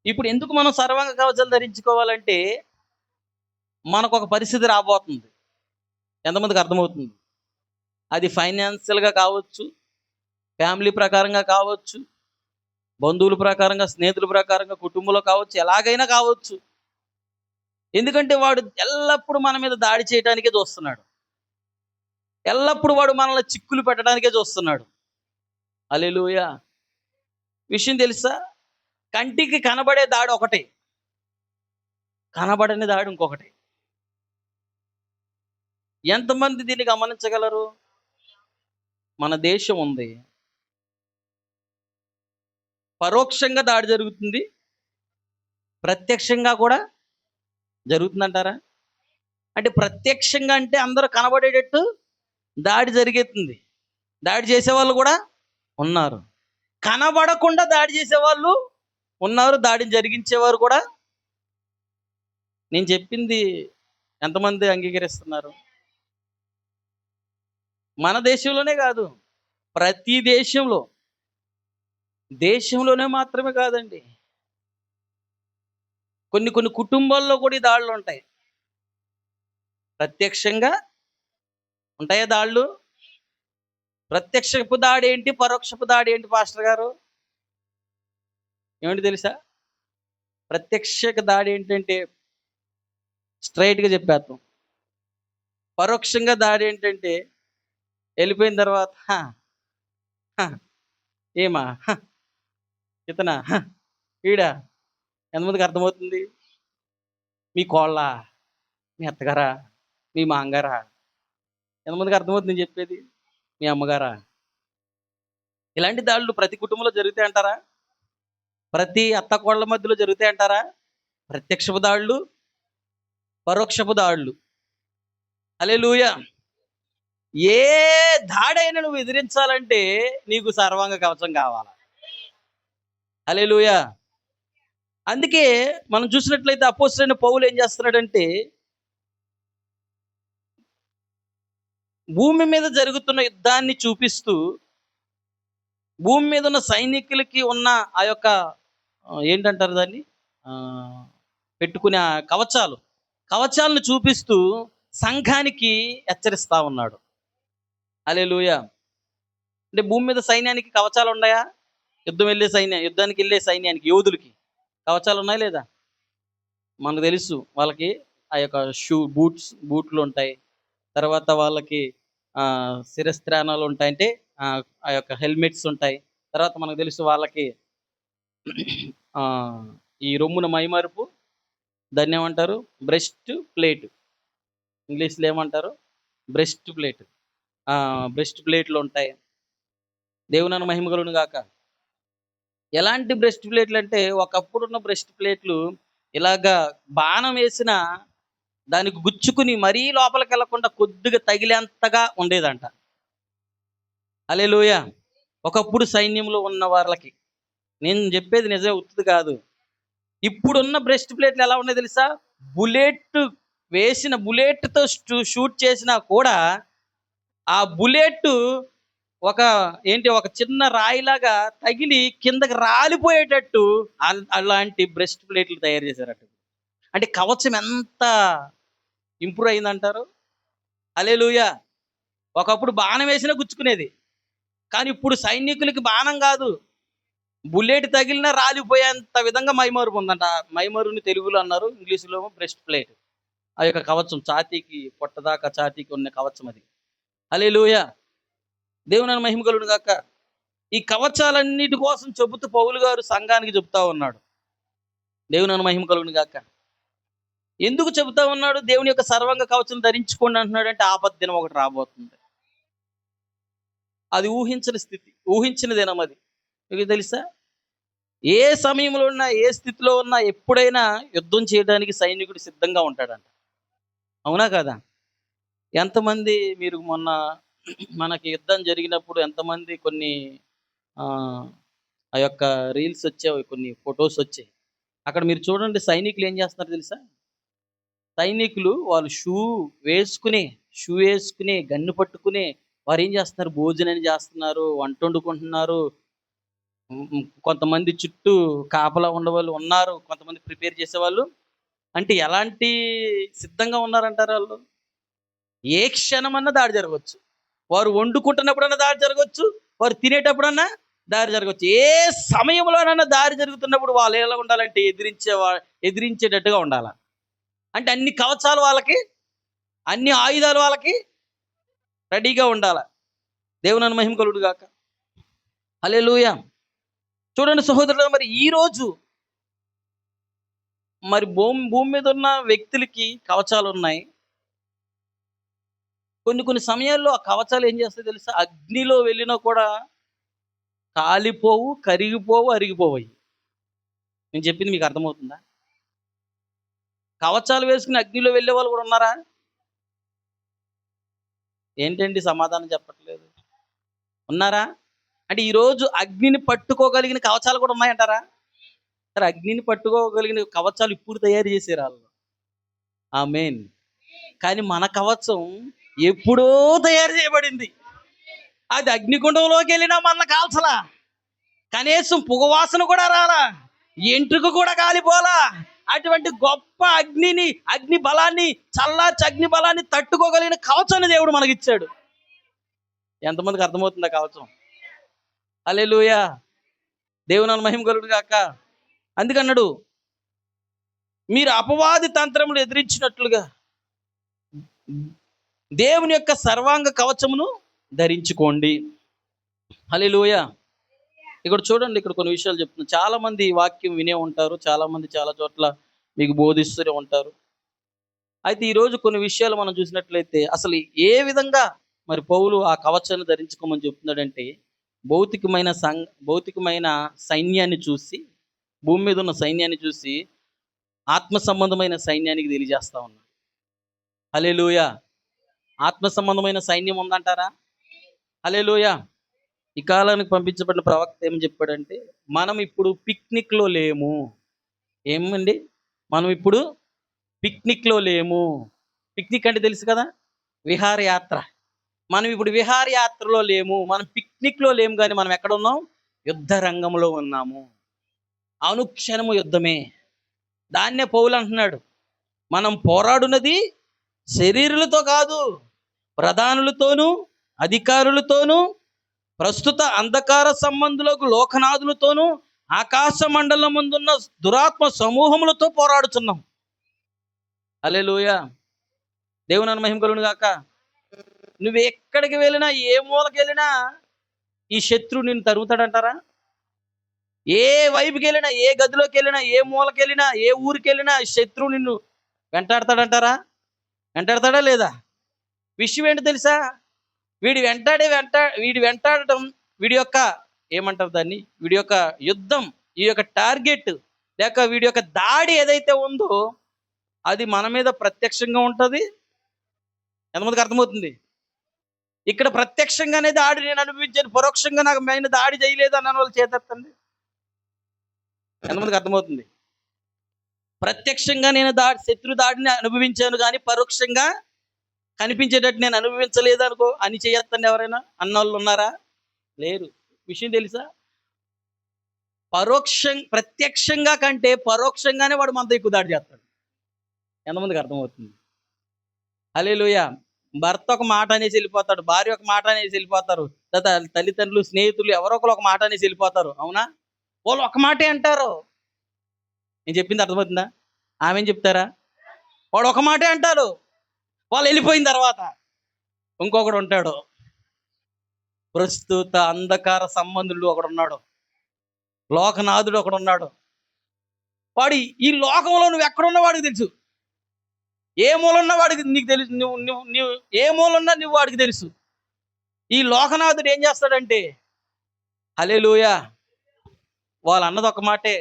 ఇప్పుడు ఎందుకు మనం సర్వాంగ కవచాలు ధరించుకోవాలంటే, మనకు ఒక పరిస్థితి రాబోతుంది. ఎంతమందికి అర్థమవుతుంది? అది ఫైనాన్షియల్గా కావచ్చు, ఫ్యామిలీ ప్రకారంగా కావచ్చు, బంధువుల ప్రకారంగా, స్నేహితుల ప్రకారంగా, కుటుంబంలో కావచ్చు, ఎలాగైనా కావచ్చు. ఎందుకంటే వాడు ఎల్లప్పుడూ మన మీద దాడి చేయడానికే చూస్తున్నాడు. ఎల్లప్పుడూ వాడు మనల్ని చిక్కులు పెట్టడానికే చూస్తున్నాడు. హల్లెలూయా. విషయం తెలుసా? కంటికి కనబడే దాడి ఒకటి, కనబడని దాడి ఇంకొకటి. ఎంతమంది దీన్ని గమనించగలరు? మన దేశం ఉంది, పరోక్షంగా దాడి జరుగుతుంది, ప్రత్యక్షంగా కూడా జరుగుతుందంటారా? అంటే ప్రత్యక్షంగా అంటే అందరూ కనబడేటట్టు దాడి జరిగేస్తుంది, దాడి చేసేవాళ్ళు కూడా ఉన్నారు. కనబడకుండా దాడి చేసేవాళ్ళు ఉన్నారు, దాడిని జరిగించేవారు కూడా. నేను చెప్పింది ఎంతమంది అంగీకరిస్తున్నారు? మన దేశంలోనే కాదు, ప్రతి దేశంలోనే మాత్రమే కాదండి, కొన్ని కుటుంబాల్లో కూడా ఈ దాడులు ఉంటాయి. ప్రత్యక్షంగా ఉంటాయా దాడులు? ప్రత్యక్షపు దాడి ఏంటి, పరోక్షపు దాడి ఏంటి పాస్టర్ గారు? ఏమిటి తెలుసా? ప్రత్యక్ష దాడి ఏంటంటే స్ట్రైట్గా చెప్పేస్తాం. పరోక్షంగా దాడి ఏంటంటే వెళ్ళిపోయిన తర్వాత ఏమా ఇతనా ఈడా. ఎంతమందికి అర్థమవుతుంది? మీ కోళ్ళ, మీ అత్తగారా, మీ మాంగారా? ఎంతమందికి అర్థమవుతుంది నేను చెప్పేది? మీ అమ్మగారా? ఇలాంటి దాడులు ప్రతి కుటుంబంలో జరుగుతాయి అంటారా? ప్రతి అత్త కోళ్ళ మధ్యలో జరుగుతాయి అంటారా? ప్రత్యక్షపు దాడులు, పరోక్షపు దాడులు. హల్లెలూయా. ఏ దాడైనా నువ్వు ఎదిరించాలంటే నీకు సర్వాంగ కవచం కావాలి. హల్లెలూయా. అందుకే మనం చూసినట్లయితే అపోస్తలుడైన పౌలు ఏం చేస్తున్నాడంటే, భూమి మీద జరుగుతున్న యుద్ధాన్ని చూపిస్తూ, భూమి మీద ఉన్న సైనికులకి ఉన్న ఆ యొక్క ఏంటంటారు దాన్ని, పెట్టుకునే కవచాలను చూపిస్తూ సంఘానికి హెచ్చరిస్తా ఉన్నాడు. హల్లెలూయా. అంటే భూమి మీద సైన్యానికి కవచాలు ఉన్నాయా? యుద్ధానికి వెళ్ళే సైన్యానికి, యోధులకి కవచాలు ఉన్నాయా లేదా? మనకు తెలుసు, వాళ్ళకి ఆ యొక్క బూట్లు ఉంటాయి, తర్వాత వాళ్ళకి శిరస్త్రాణాలు ఉంటాయి. అంటే ఆ యొక్క హెల్మెట్స్ ఉంటాయి. తర్వాత మనకు తెలుసు వాళ్ళకి ఆహ్, ఈ రొమ్మున మైమరుపు దాన్నేమంటారు? Breast plate. ఇంగ్లీష్‌లో ఏమంటారు? Breast plate. బ్రెస్ట్ ప్లేట్‌లుంటాయి. దేవునామ మహిమ కలుగును గాక. ఎలాంటి బ్రెస్ట్ ప్లేట్‌లంటే, ఒకప్పుడున్న బ్రెస్ట్ ప్లేట్‌లు ఇలాగా బాణం వేసిన దానికి గుచ్చుకుని మరీ లోపలికెళ్ళకుండా కొద్దిగా తగిలేంతగా ఉండేదంట. హల్లెలూయా! ఒకప్పుడు సైన్యంలో ఉన్న వాళ్ళకి. నేను జెప్పేది నిజమే ఉత్తిది కాదు. ఇప్పుడున్న బ్రెస్ట్ ప్లేట్‌లు ఎలా ఉన్నాయో తెలుసా? బుల్లెట్ బుల్లెట్‌తో షూట్ చేసినా కూడా, ఆ బుల్లెట్టు ఒక ఒక చిన్న రాయిలాగా తగిలి కిందకి రాలిపోయేటట్టు అలాంటి బ్రెస్ట్ ప్లేట్లు తయారు చేశారట. అంటే కవచం ఎంత ఇంప్రూవ్ అయిందంటారు? హల్లెలూయా! ఒకప్పుడు బాణం వేసినా గుచ్చుకునేది. కానీ ఇప్పుడు సైనికులకి బాణం గాదు. బుల్లెట్ తగిలినా రాలిపోయేంత విధంగా మైమరుపు ఉందంట. మైమరుని తెలుగులో అన్నారు. ఇంగ్లీష్‌లో ఏమో బ్రెస్ట్ ప్లేట్. ఆ యొక్క కవచం ఛాతీకి పొట్టదాకా ఛాతీకి ఉన్న కవచం అది. హల్లెలూయా! దేవుని మహిమ కలుగును గాక. ఈ కవచాలన్నిటి కోసం చెబుతూ పౌలు గారు సంఘానికి చెప్తా ఉన్నాడు. దేవుని మహిమ కలుగును గాక. ఎందుకు చెబుతా ఉన్నాడు? దేవుని యొక్క సర్వాంగ కవచం ధరించుకోండి అంటున్నాడంటే ఆపద్దినం ఒకటి రాబోతుంది. అది ఊహించని స్థితి. ఊహించిన దినం అది. మీకు తెలుసా? ఏ సమయంలో ఉన్నా, ఏ స్థితిలో ఉన్నా ఎప్పుడైనా యుద్ధం చేయడానికి సైనికుడు సిద్ధంగా ఉంటాడంట. అవునా కాదా? ఎంతమంది మీరు మొన్న మనకి యుద్ధం జరిగినప్పుడు ఎంతమంది కొన్ని ఆహ్, ఆ యొక్క రీల్స్ వచ్చాయి. కొన్ని ఫోటోస్ వచ్చాయి. అక్కడ మీరు చూడండి సైనికులు ఏం చేస్తున్నారో తెలుసా? సైనికులు వాళ్ళు షూ ఏసుకుని, గన్ను పట్టుకుని వారేం చేస్తున్నారు? భోజనం చేస్తున్నారు, వంటొండుకుంటున్నారు. కొంతమంది చుట్టూ కాపలా ఉండేవాళ్ళు ఉన్నారు. కొంతమంది ప్రిపేర్ చేసేవాళ్ళు. అంటే ఎలాంటి సిద్ధంగా ఉన్నారంటారు ఆళ్ళు? ఏ క్షణమన్నా దాడి జరగొచ్చు. వారు వండుకుంటున్నప్పుడన్నా దాడి జరగొచ్చు. వారు తినేటప్పుడన్నా దాడి జరగొచ్చు. ఏ సమయంలోనన్నా దాడి జరుగుతున్నప్పుడు వాళ్ళు ఎలా ఉండాలంటే ఎదిరించేటట్టుగా ఉండాల. అంటే అన్ని కవచాలు వాళ్ళకి, అన్ని ఆయుధాలు వాళ్ళకి రెడీగా ఉండాల. దేవుని మహిమ కలుగును గాక. హల్లెలూయా! చూడండి సహోదరులారా మరి ఈరోజు మరి భూమి మీద ఉన్న వ్యక్తులకి కవచాలున్నాయి. కొన్ని కొన్ని సమయాల్లో ఆ కవచాలు ఏం చేస్తాయో తెలుసా? అగ్నిలో వెళ్ళినా కూడా కాలిపోవు, కరిగిపోవు, అరిగిపోవయి. నేను చెప్పింది మీకు అర్థమవుతుందా? కవచాలు వేసుకొని అగ్నిలో వెళ్ళేవాళ్ళు కూడా ఉన్నారా? ఏంటండి సమాధానం చెప్పట్లేదు? ఉన్నారా? అంటే ఈరోజు అగ్నిని పట్టుకోగలిగిన కవచాలు కూడా ఉన్నాయంటారా? సరే అగ్నిని పట్టుకోగలిగిన కవచాలు ఇప్పుడు తయారు చేసారాళ్ళు. ఆమేన్. కానీ మన కవచం ఎప్పుడో తయారు చేయబడింది. అది అగ్నిగుండంలోకెళ్ళినా మనల్ని కాల్చలా. కనీసం పొగవాసన కూడా రాలా. ఎంట్రుక కూడా కాలిపోలా. అటువంటి గొప్ప అగ్ని బలాన్ని, చల్లార్చి అగ్ని బలాన్ని తట్టుకోగలిగిన కవచాన్ని దేవుడు మనకిచ్చాడు. ఎంతమందికి అర్థమవుతుందా కవచం? హల్లెలూయా! దేవుని మహిమ కలుగును గాక. అందుకన్నాడు, మీరు అపవాది తంత్రములు ఎదిరించినట్లుగా దేవుని యొక్క సర్వాంగ కవచమును ధరించుకోండి. హల్లెలూయా! ఇక్కడ చూడండి ఇక్కడ కొన్ని విషయాలు చెప్తున్నా. చాలా మంది ఈ వాక్యం వినే ఉంటారు. చాలా మంది చాలా చోట్ల మీకు బోధిస్తూనే ఉంటారు. అయితే ఈరోజు కొన్ని విషయాలు మనం చూసినట్లయితే అసలు ఏ విధంగా మరి పౌలు ఆ కవచాన్ని ధరించుకోమని చెప్తున్నాడంటే భౌతికమైన భౌతికమైన సైన్యాన్ని చూసి భూమి మీద ఉన్న సైన్యాన్ని చూసి ఆత్మ సంబంధమైన సైన్యానికి తెలియజేస్తా ఉన్నాడు. హల్లెలూయా! ఆత్మ సంబంధమైన సైన్యం ఉందంటారా? హల్లెలూయా! ఈ కాలానికి పంపించబడిన ప్రవక్త ఏం చెప్పాడంటే మనం ఇప్పుడు పిక్నిక్‌లో లేము. ఏమండి? మనం ఇప్పుడు పిక్నిక్‌లో లేము. పిక్నిక్ అంటే తెలుసు కదా! విహారయాత్ర. మనం ఇప్పుడు విహారయాత్రలో లేము. మనం పిక్నిక్‌లో లేము గానీ మనం ఎక్కడున్నాం? యుద్ధ రంగంలో ఉన్నాము. అనుక్షణము యుద్ధమే. దాన్నే పౌలు అంటున్నాడు. మనం పోరాడునది శరీరులతో కాదు. ప్రధానులతోనూ, అధికారులతోనూ, ప్రస్తుత అంధకార సంబంధులకు లోకనాథులతోనూ, ఆకాశ మండలమందున్న దురాత్మ సమూహములతో పోరాడుచున్నాం. హల్లెలూయా! దేవుని మహిమ కలుగును గాక. నువ్వు ఎక్కడికి వెళ్ళినా, ఏ మూలకి వెళ్ళినా ఈ శత్రువు నిన్ను తరుగుతాడంటారా? ఏ వైపుకెళ్ళినా, ఏ గదిలోకెళ్ళినా, ఏ మూలకెళ్ళినా, ఏ ఊరికెళ్ళినా శత్రువు నిన్ను వెంటాడతాడంటారా? వెంటాడతాడా లేదా? విషయం ఏంటో తెలుసా? వీడి వెంటాడటం, వీడి యొక్క ఏమంటారు దాన్ని? వీడి యొక్క యుద్ధం, ఈ యొక్క టార్గెట్ లేక వీడి యొక్క దాడి ఏదైతే ఉందో అది మన మీద ప్రత్యక్షంగా ఉంటది. ఎంతమందికి అర్థమవుతుంది? ఇక్కడ ప్రత్యక్షంగానే దాడి నేను అనుభవించాను, పరోక్షంగా నాకు పైన దాడి చేయలేదు అన్న వాళ్ళు చేతెత్తండి. ఎంతమందికి అర్థమవుతుంది? ప్రత్యక్షంగా నేను శత్రు దాడిని అనుభవించాను కానీ పరోక్షంగా కనిపించేటట్టు నేను అనుభవించలేదు అనుకో అని చేయొద్దండి. ఎవరైనా అన్నోళ్ళు ఉన్నారా? లేరు. విషయం తెలుసా? ప్రత్యక్షంగా కంటే పరోక్షంగానే వాడు మనతో ఎక్కువ దాడి చేస్తాడు. ఎంతమందికి అర్థమవుతుంది? హల్లెలూయా. భర్త ఒక మాట అనేసి వెళ్ళిపోతాడు, భార్య ఒక మాట అనేసి వెళ్ళిపోతారు, తర్వాత తల్లిదండ్రులు, స్నేహితులు ఎవరో ఒకరు ఒక మాట అనేసి వెళ్ళిపోతారు. అవునా? వాళ్ళు ఒక మాటే అంటారు. నేను చెప్పింది అర్థమవుతుందా? ఆమె చెప్తారా? వాడు ఒక మాటే అంటారు. వాళ్ళు వెళ్ళిపోయిన తర్వాత ఇంకొకడు ఉంటాడు. ప్రస్తుత అంధకార సంబంధుడు ఒకడున్నాడు, లోకనాథుడు ఒకడున్నాడు. వాడు ఈ లోకంలో నువ్వు ఎక్కడున్న వాడికి తెలుసు. ఏ మూలన్నా వాడికి నీకు తెలుసు. నువ్వు ఏ మూలన్నా నువ్వు వాడికి తెలుసు. ఈ లోకనాథుడు ఏం చేస్తాడంటే, హల్లెలూయా, వాళ్ళు అన్నది ఒక మాటే.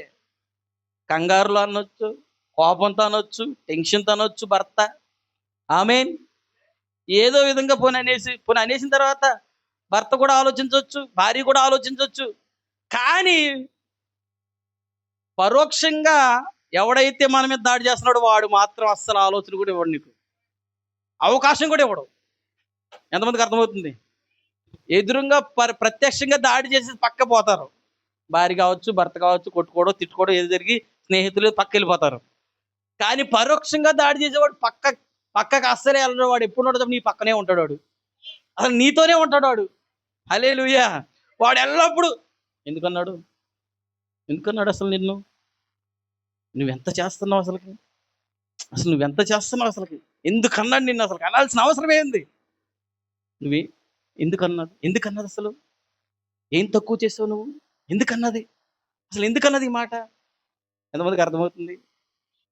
కంగారులో అనొచ్చు, కోపంతో అనొచ్చు, టెన్షన్తో అనొచ్చు భర్త. ఆమేన్. ఏదో విధంగా పోనీ అనేసిన తర్వాత భర్త కూడా ఆలోచించవచ్చు, భార్య కూడా ఆలోచించవచ్చు. కానీ పరోక్షంగా ఎవడైతే మన మీద దాడి చేస్తున్నాడో వాడు మాత్రం అస్సలు ఆలోచన కూడా ఇవ్వడు, నీకు అవకాశం కూడా ఇవ్వడు. ఎంతమందికి అర్థమవుతుంది? ఎదురుగా ప్రత్యక్షంగా దాడి చేసి పక్క పోతారు. భార్య కావచ్చు, భర్త కావచ్చు, కొట్టుకోవడం, తిట్టుకోవడం ఏది జరిగి స్నేహితులు పక్క వెళ్ళిపోతారు. కానీ పరోక్షంగా దాడి చేసేవాడు పక్కకు అస్సలే వెళ్ళడు. వాడు ఎప్పుడు ఉంటాడు? నీ పక్కనే ఉంటాడు. వాడు అసలు నీతోనే ఉంటాడు. వాడు హల్లెలూయా. వాడు ఎల్లప్పుడు ఎందుకన్నాడు అసలు నువ్వెంత చేస్తున్నావు నువ్వెంత చేస్తున్నావు ఎందుకన్నాడు నిన్ను? అసలు అనాల్సిన అవసరం ఏంది? నువ్వే ఎందుకన్నది అసలు? ఏం తక్కువ చేసావు నువ్వు? ఎందుకన్నది అసలు? ఎందుకన్నది ఈ మాట? ఎంతమందికి అర్థమవుతుంది?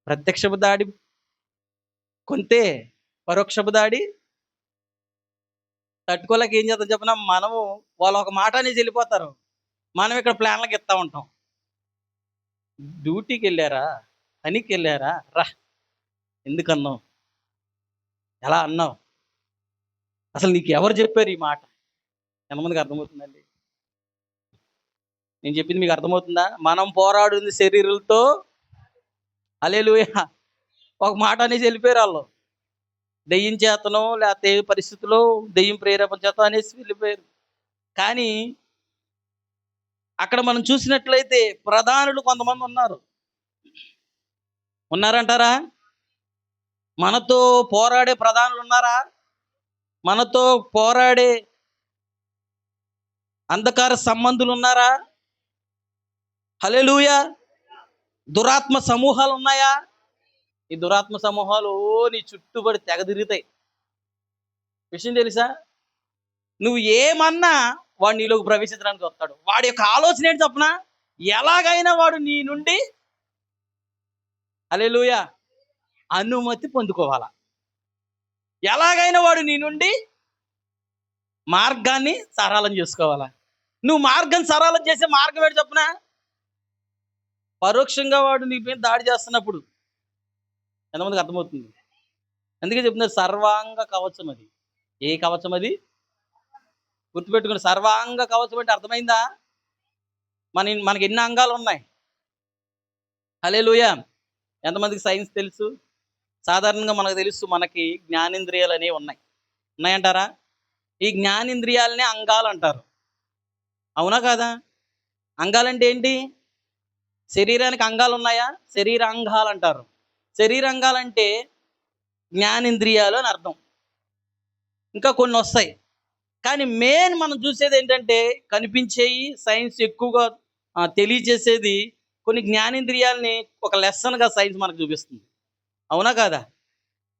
ప్రత్యక్షపు దాడి కొంతే, పరోక్షపు దాడి తట్టుకోలేక ఏం చేద్దాం చెప్పిన, మనము వాళ్ళు ఒక మాట అనేసి వెళ్ళిపోతారు, మనం ఇక్కడ ప్లాన్లకు ఇస్తా ఉంటాం. డ్యూటీకి వెళ్ళారా, పనికి వెళ్ళారా, రా, ఎందుకన్నావు, ఎలా అన్నావు, అసలు నీకు ఎవరు చెప్పారు ఈ మాట? ఎంతమందికి అర్థమవుతుందండి? నేను చెప్పింది మీకు అర్థమవుతుందా? మనం పోరాడుంది శరీరులతో. హల్లెలూయా. ఒక మాట అనేసి వెళ్ళిపోయారు వాళ్ళు. దెయ్యం చేతనో లేకపోతే ఏ పరిస్థితుల్లో దెయ్యం ప్రేరేపణ చేత అనేసి వెళ్ళిపోయారు. కానీ అక్కడ మనం చూసినట్లయితే ప్రధానులు కొంతమంది ఉన్నారంటారా? మనతో పోరాడే ప్రధానులు ఉన్నారా? మనతో పోరాడే అంధకార సంబంధులు ఉన్నారా? హల్లెలూయా. దురాత్మ సమూహాలు ఉన్నాయా? ఈ దురాత్మ సమూహాలు నీ చుట్టుబడి తెగ తిరుగుతాయి. విషయం తెలుసా? నువ్వు ఏమన్నా వాడు నీలోకి ప్రవేశించడానికి వస్తాడు. వాడి యొక్క ఆలోచన ఏంటి చెప్పనా? ఎలాగైనా వాడు నీ నుండి హల్లెలూయా అనుమతి పొందుకోవాలా. ఎలాగైనా వాడు నీ నుండి మార్గాన్ని సరళం చేసుకోవాలా. నువ్వు మార్గం సరళం చేసే మార్గం ఏంటి చెప్పనా? పరోక్షంగా వాడు నీ మీద దాడి చేస్తున్నప్పుడు. ఎంతమందికి అర్థమవుతుంది? అందుకే చెప్తున్నారు సర్వాంగ కవచం. అది ఏ కవచం? అది గుర్తుపెట్టుకుని, సర్వాంగ కవచం అంటే అర్థమైందా? మనకి ఎన్ని అంగాలు ఉన్నాయి? హల్లెలూయా. ఎంతమందికి సైన్స్ తెలుసు? సాధారణంగా మనకు తెలుసు, మనకి జ్ఞానేంద్రియాలు అనేవి ఉన్నాయంటారా? ఈ జ్ఞానేంద్రియాలనే అంగాలు అంటారు. అవునా కాదా? అంగాలంటే ఏంటి? శరీరానికి అంగాలు ఉన్నాయా? శరీరాంగాలు అంటారు. శరీరాంగాలంటే జ్ఞానేంద్రియాలు అని అర్థం. ఇంకా కొన్ని వస్తాయి. కానీ మెయిన్ మనం చూసేది ఏంటంటే, కనిపించేవి సైన్స్ ఎక్కువగా తెలియజేసేది కొన్ని జ్ఞానేంద్రియాలని ఒక లెసన్గా సైన్స్ మనకు చూపిస్తుంది. అవునా కాదా?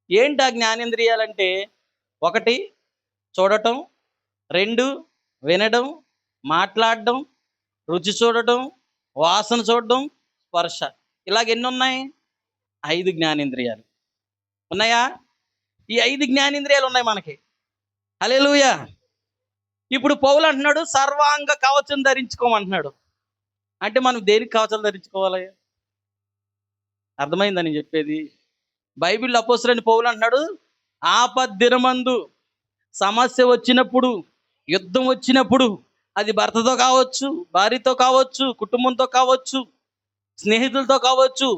ఏంటి ఆ జ్ఞానేంద్రియాలంటే? ఒకటి చూడటం, 2 వినడం, మాట్లాడడం, రుచి చూడటం, వాసన చూడడం, స్పర్శ. ఇలాగ ఎన్నున్నాయి? 5 జ్ఞానేంద్రియాలు. ఉన్నాయా? ఈ 5 జ్ఞానేంద్రియాలు ఉన్నాయి మనకి. హల్లెలూయా! ఇప్పుడు పౌలు అంటున్నాడు సర్వాంగ కవచం ధరించుకోమంటున్నాడు. అంటే మనం దేనికి కవచాలు ధరించుకోవాలి? అర్థమైందా నేను చెప్పేది? బైబిల్ అపోస్తలుడైన పౌలు అంటున్నాడు, ఆపద్దినమందు సమస్య వచ్చినప్పుడు, యుద్ధం వచ్చినప్పుడు, అది భర్తతో కావచ్చు, భార్యతో కావచ్చు, కుటుంబంతో కావచ్చు, స్నేహితులతో కావచ్చు,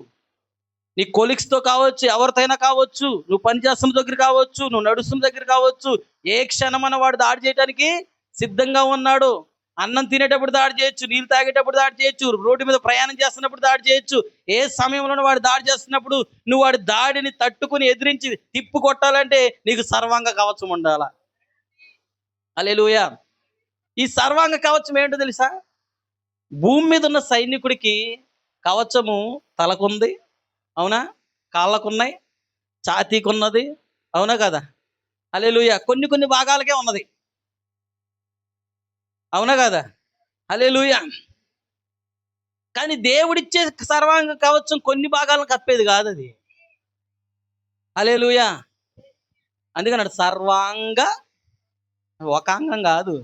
నీ కొలీగ్స్తో కావచ్చు, ఎవరితో అయినా కావచ్చు, నువ్వు పనిచేస్తున్న దగ్గర కావచ్చు, నువ్వు నడుస్తున్న దగ్గర కావచ్చు, ఏ క్షణమన వాడు దాడి చేయడానికి సిద్ధంగా ఉన్నాడు. అన్నం తినేటప్పుడు దాడి చేయొచ్చు, నీళ్ళు తాగేటప్పుడు దాడి చేయొచ్చు, రోడ్డు మీద ప్రయాణం చేస్తున్నప్పుడు దాడి చేయొచ్చు. ఏ సమయంలో వాడు దాడి చేస్తున్నప్పుడు నువ్వు వాడి దాడిని తట్టుకుని ఎదిరించి తిప్పు కొట్టాలంటే నీకు సర్వాంగ కవచం ఉండాలా. హల్లెలూయా! ఈ సర్వాంగ కవచం ఏంటో తెలుసా? భూమి మీద ఉన్న సైనికుడికి కవచము తలకుంది, అవునా? కాళ్ళకున్నాయి, ఛాతీకున్నది, అవునా కదా? హల్లెలూయా! కొన్ని కొన్ని భాగాలకే ఉన్నది, అవునా కదా? హల్లెలూయా! కానీ దేవుడిచ్చే సర్వాంగ కవచం కొన్ని భాగాలను కప్పేది కాదు అది. హల్లెలూయా! అందుకన్నాడు సర్వాంగ, ఒక అంగం కాదు,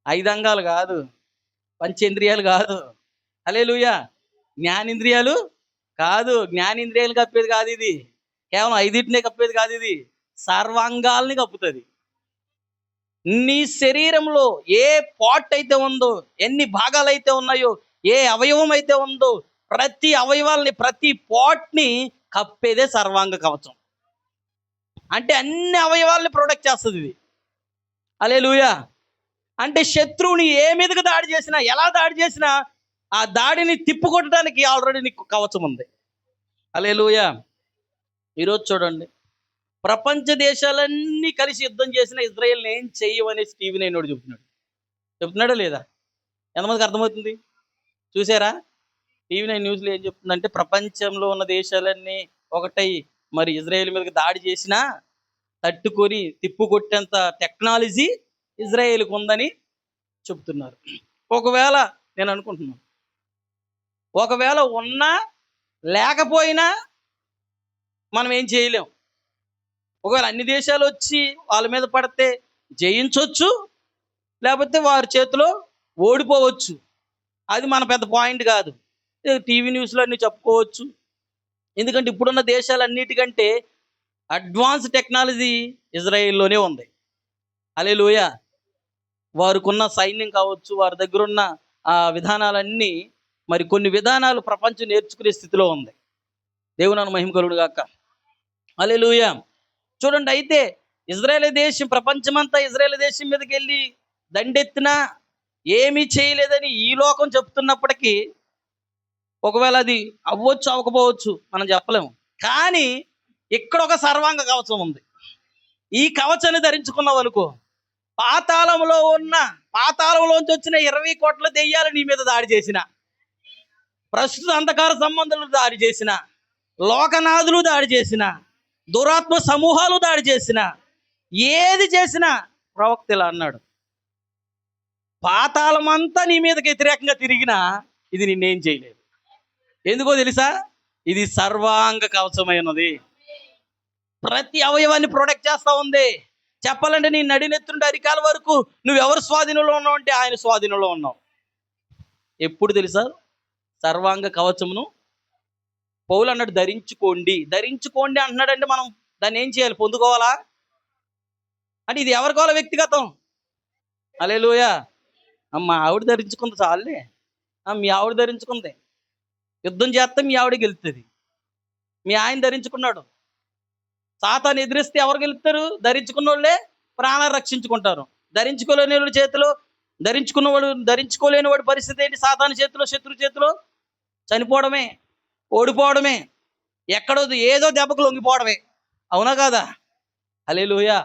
5 అంగాలు కాదు, పంచేంద్రియాలు కాదు. హల్లెలూయా! జ్ఞానేంద్రియాలు కాదు, జ్ఞానేంద్రియాలు కప్పేది కాదు ఇది. కేవలం 5టినే కప్పేది కాదు ఇది, సర్వాంగాల్ని కప్పుతుంది. నీ శరీరంలో ఏ పార్ట్ అయితే ఉందో, ఎన్ని భాగాలైతే ఉన్నాయో, ఏ అవయవం అయితే ఉందో, ప్రతి అవయవాల్ని, ప్రతి పార్ట్ని కప్పేదే సర్వాంగ కవచం. అంటే అన్ని అవయవాల్ని ప్రొటెక్ట్ చేస్తుంది ఇది. హల్లెలూయా! అంటే శత్రువుని ఏ మీదకి దాడి చేసినా, ఎలా దాడి చేసినా, ఆ దాడిని తిప్పుకొట్టడానికి ఆల్రెడీ నీకు కవచం ఉంది. హల్లెలూయా! ఈరోజు చూడండి, ప్రపంచ దేశాలన్నీ కలిసి యుద్ధం చేసిన ఇజ్రాయెల్ని ఏం చెయ్యమనేసి టీవీ నైనోడు చెప్తున్నాడు. చెప్తున్నాడా లేదా? ఎంతమందికి అర్థమవుతుంది? చూసారా? టీవీ నైన్ న్యూస్లో ఏం చెప్తుందంటే, ప్రపంచంలో ఉన్న దేశాలన్నీ ఒకటై మరి ఇజ్రాయెల్ మీదకి దాడి చేసినా తట్టుకొని తిప్పుకొట్టేంత టెక్నాలజీ ఇజ్రాయెల్‌కి ఉందని చెప్తున్నారు. ఒకవేళ నేను అనుకుంటున్నాను, ఒకవేళ ఉన్నా లేకపోయినా మనం ఏం చేయలేం. ఒకవేళ అన్ని దేశాలు వచ్చి వాళ్ళ మీద పడితే జయించొచ్చు, లేకపోతే వారి చేతిలో ఓడిపోవచ్చు. అది మన పెద్ద పాయింట్ కాదు. టీవీ న్యూస్లో అన్నీ చెప్పుకోవచ్చు. ఎందుకంటే ఇప్పుడున్న దేశాలన్నిటికంటే అడ్వాన్స్ టెక్నాలజీ ఇజ్రాయెల్‌లోనే ఉంది. హల్లెలూయా! వారికున్న సైన్యం కావచ్చు, వారి దగ్గరున్న విధానాలన్నీ, మరి కొన్ని విధానాలు ప్రపంచం నేర్చుకునే స్థితిలో ఉంది. దేవుని మహిమ కలుగును గాక. హల్లెలూయా! చూడండి, అయితే ఇజ్రాయేల్ దేశం, ప్రపంచమంతా ఇజ్రాయేల్ దేశం మీదకెళ్ళి దండెత్తినా ఏమీ చేయలేదని ఈ లోకం చెప్తున్నప్పటికీ, ఒకవేళ అది అవ్వచ్చు, అవ్వకపోవచ్చు, మనం చెప్పలేము. కానీ ఇక్కడ ఒక సర్వాంగ కవచం ఉంది. ఈ కవచాన్ని ధరించుకున్నావనుకో, పాతాళంలో ఉన్న, పాతాళంలోంచి వచ్చిన 20 కోట్ల దెయ్యాలు నీ మీద దాడి చేసిన, ప్రస్తుత అంధకార సంబంధాలు దాడి చేసిన, లోకనాథులు దాడి చేసిన, దురాత్మ సమూహాలు దాడి చేసిన, ఏది చేసినా ప్రవక్త ఇలా అన్నాడు, పాతాళమంతా నీ మీదకి వ్యతిరేకంగా తిరిగినా ఇది నిన్నేం చేయలేదు. ఎందుకో తెలుసా? ఇది సర్వాంగ కవచమైనది. ప్రతి అవయవాన్ని ప్రొటెక్ట్ చేస్తా ఉంది. చెప్పాలంటే నీ నడినెత్తుండి అరికాల వరకు నువ్వెవరు స్వాధీనంలో ఉన్నావు అంటే ఆయన స్వాధీనంలో ఉన్నావు. ఎప్పుడు తెలుసా సర్వాంగ కవచమును? పౌలు అన్నాడు ధరించుకోండి. ధరించుకోండి అంటున్నాడంటే మనం దాన్ని ఏం చేయాలి? పొందుకోవాలా? అంటే ఇది ఎవరి కావాలో వ్యక్తిగతం. హల్లెలూయా! మా ఆవిడ ధరించుకుంది చాలులే. మీ ఆవిడ ధరించుకుంది, యుద్ధం చేస్తే మీ ఆవిడ గెలుస్తుంది. మీ ఆయన ధరించుకున్నాడు, సాతాను ఎదిరిస్తే ఎవరు గెలుస్తారు? ధరించుకున్న వాళ్ళే ప్రాణాలు రక్షించుకుంటారు. ధరించుకోలేని వాడి చేతిలో, ధరించుకోలేని వాడి పరిస్థితి ఏంటి? సాతాను చేతిలో, శత్రు చేతిలో చనిపోవడమే, ఓడిపోవడమే, ఎక్కడో ఏదో దెబ్బకు లొంగిపోవడమే, అవునా కాదా? హల్లెలూయా!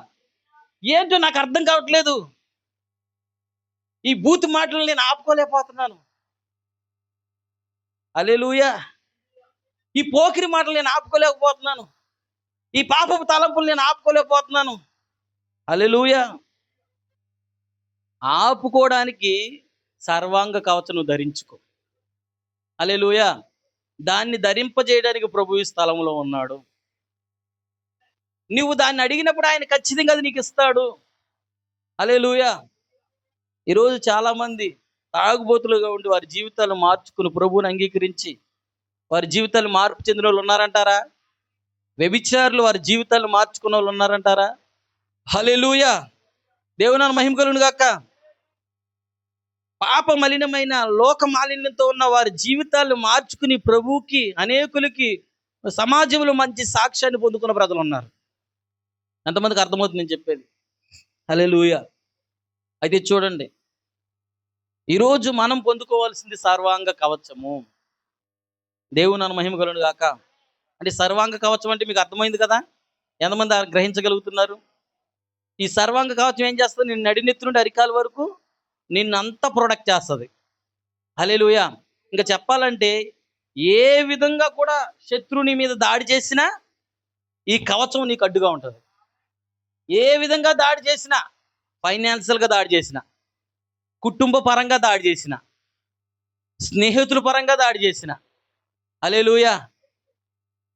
ఏంటో నాకు అర్థం కావట్లేదు. ఈ బూతు మాటలు నేను ఆపుకోలేకపోతున్నాను. హల్లెలూయా! ఈ పోకిరి మాటలు నేను ఆపుకోలేకపోతున్నాను. ఈ పాపపు తలంపులు నేను ఆపుకోలేకపోతున్నాను. హల్లెలూయా! ఆపుకోవడానికి సర్వాంగ కవచం నువ్వు ధరించుకో. హల్లెలూయా. దాన్ని ధరింపజేయడానికి ప్రభు ఈ స్థలంలో ఉన్నాడు. నువ్వు దాన్ని అడిగినప్పుడు ఆయన ఖచ్చితంగా అది నీకు ఇస్తాడు. హల్లెలూయా. ఈరోజు చాలామంది తాగుబోతులుగా ఉండి వారి జీవితాలు మార్చుకుని ప్రభువుని అంగీకరించి వారి జీవితాలు మార్పు చెందిన వాళ్ళు ఉన్నారంటారా? వ్యభిచారులు వారి జీవితాలు మార్చుకున్న వాళ్ళు ఉన్నారంటారా? హల్లెలూయా. దేవుని మహిమ కలుగును గాక. పాప మలినమైన లోక మాలిన్యంతో ఉన్న వారి జీవితాలు మార్చుకుని ప్రభువుకి అనేకులకి సమాజంలో మంచి సాక్ష్యాన్ని పొందుకున్న ప్రజలు ఉన్నారు. ఎంతమందికి అర్థమవుతుంది నేను చెప్పేది? హల్లెలూయా. అయితే చూడండి, ఈరోజు మనం పొందుకోవాల్సింది సర్వాంగ కవచము. దేవుని మహిమ కలుగును గాక. అంటే సర్వాంగ కవచం అంటే మీకు అర్థమైంది కదా? ఎంతమంది గ్రహించగలుగుతున్నారు? ఈ సర్వాంగ కవచం ఏం చేస్తుంది? నిన్ను నడినెత్తి నుండి అరికాల వరకు నిన్నంతా ప్రొటెక్ట్ చేస్తుంది. హల్లెలూయా. ఇంకా చెప్పాలంటే ఏ విధంగా కూడా శత్రువుని మీద దాడి చేసినా ఈ కవచం నీకు అడ్డుగా ఉంటుంది. ఏ విధంగా దాడి చేసినా, ఫైనాన్షియల్గా దాడి చేసిన, కుటుంబ పరంగా దాడి చేసిన, స్నేహితుల పరంగా దాడి చేసిన, హల్లెలూయా,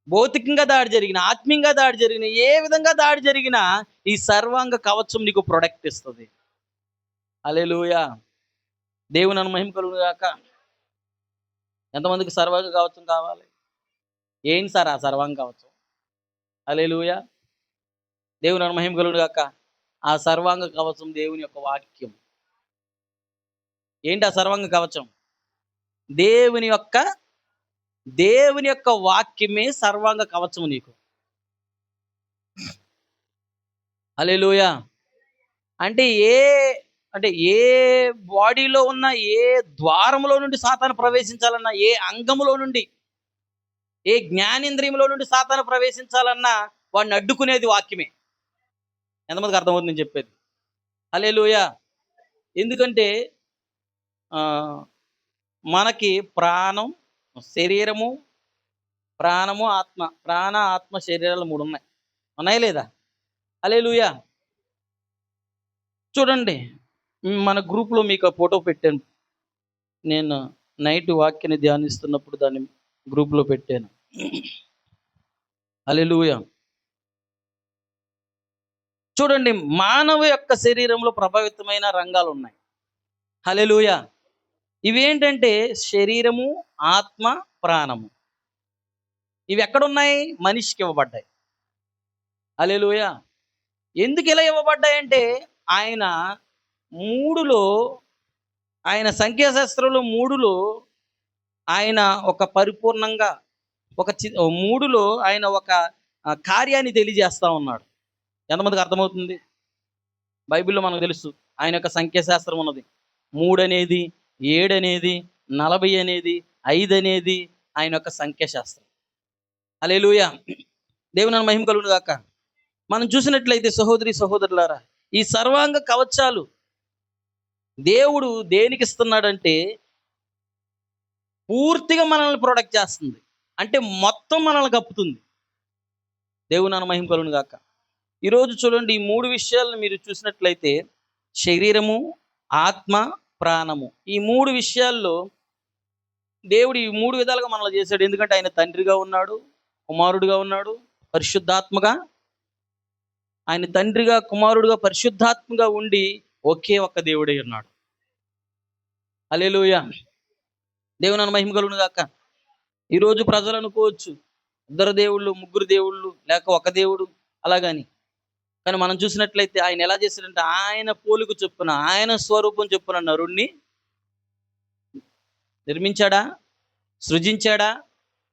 భౌతికంగా దాడి జరిగిన, ఆత్మీయంగా దాడి జరిగిన, ఏ విధంగా దాడి జరిగినా ఈ సర్వాంగ కవచం నీకు ప్రొటెక్ట్ ఇస్తుంది. హల్లెలూయా. దేవుని మహిమ కలుగును గాక. ఎంతమందికి సర్వాంగ కవచం కావాలి? ఏంటి సార్ ఆ సర్వాంగ కవచం? హల్లెలూయా. దేవుని మహిమ కలుగును గాక. ఆ సర్వాంగ కవచం దేవుని యొక్క వాక్యం. ఏంటి ఆ సర్వాంగ కవచం? దేవుని యొక్క వాక్యమే సర్వాంగ కవచం నీకు. హల్లెలూయా. అంటే ఏ బాడీలో ఉన్న ఏ ద్వారంలో నుండి సాతాను ప్రవేశించాలన్నా, ఏ అంగములో నుండి, ఏ జ్ఞానేంద్రియంలో నుండి సాతాను ప్రవేశించాలన్నా వాడిని అడ్డుకునేది వాక్యమే. ఎంతమందికి అర్థమవుతుంది నేను చెప్పేది? హల్లెలూయా. ఎందుకంటే మనకి ప్రాణం, శరీరము, ప్రాణము, ఆత్మ. ప్రాణ, ఆత్మ, శరీరాలు 3 ఉన్నాయి. ఉన్నాయా లేదా? హల్లెలూయా. చూడండి, మన గ్రూప్లో మీకు ఆ ఫోటో పెట్టాను. నేను నైట్ వాక్యాన్ని ధ్యానిస్తున్నప్పుడు దాన్ని గ్రూప్లో పెట్టాను. హల్లెలూయా. చూడండి, మానవ యొక్క శరీరంలో ప్రభావితమైన రంగాలు ఉన్నాయి. హల్లెలూయా. ఇవేంటంటే శరీరము, ఆత్మ, ప్రాణము. ఇవి ఎక్కడున్నాయి? మనిషికి ఇవ్వబడ్డాయి. హల్లెలూయా. ఎందుకు ఇలా ఇవ్వబడ్డాయంటే ఆయన 3లో, ఆయన సంఖ్యాశాస్త్రంలో 3లో ఆయన ఒక పరిపూర్ణంగా 3లో ఆయన ఒక కార్యాన్ని తెలియజేస్తా ఉన్నాడు. ఎంతమందికి అర్థమవుతుంది? బైబిల్లో మనకు తెలుసు ఆయన యొక్క సంఖ్యాశాస్త్రం ఉన్నది. 3 అనేది, 7 అనేది, 40 అనేది, 5 అనేది ఆయన యొక్క సంఖ్యాశాస్త్రం. హల్లెలూయా. దేవుని మహిమ కలుగును గాక. మనం చూసినట్లయితే సహోదరి సహోదరులారా, ఈ సర్వాంగ కవచాలు దేవుడు దేనికి ఇస్తున్నాడంటే పూర్తిగా మనల్ని ప్రొటెక్ట్ చేస్తుంది. అంటే మొత్తం మనల్ని కప్పుతుంది. దేవుని మహిమ కలుగును గాక. ఈరోజు చూడండి, ఈ 3 విషయాలను మీరు చూసినట్లయితే శరీరము, ఆత్మ, ప్రాణము, ఈ 3 విషయాల్లో దేవుడు ఈ 3 విధాలుగా మనల్ని చేశాడు. ఎందుకంటే ఆయన తండ్రిగా ఉన్నాడు, కుమారుడిగా ఉన్నాడు, పరిశుద్ధాత్మగా. ఆయన తండ్రిగా, కుమారుడుగా, పరిశుద్ధాత్మగా ఉండి ఒకే ఒక్క దేవుడై ఉన్నాడు. హల్లెలూయా. దేవుని మహిమ కలుగును గాక. ఈరోజు ప్రజలు అనుకోవచ్చు 2 దేవుళ్ళు, 3 దేవుళ్ళు, లేక ఒక దేవుడు అలాగని. కానీ మనం చూసినట్లయితే ఆయన ఎలా చేశాడంటే ఆయన పోలిక చొప్పున, ఆయన స్వరూపం చొప్పున నరుణ్ణి నిర్మించాడా, సృజించాడా?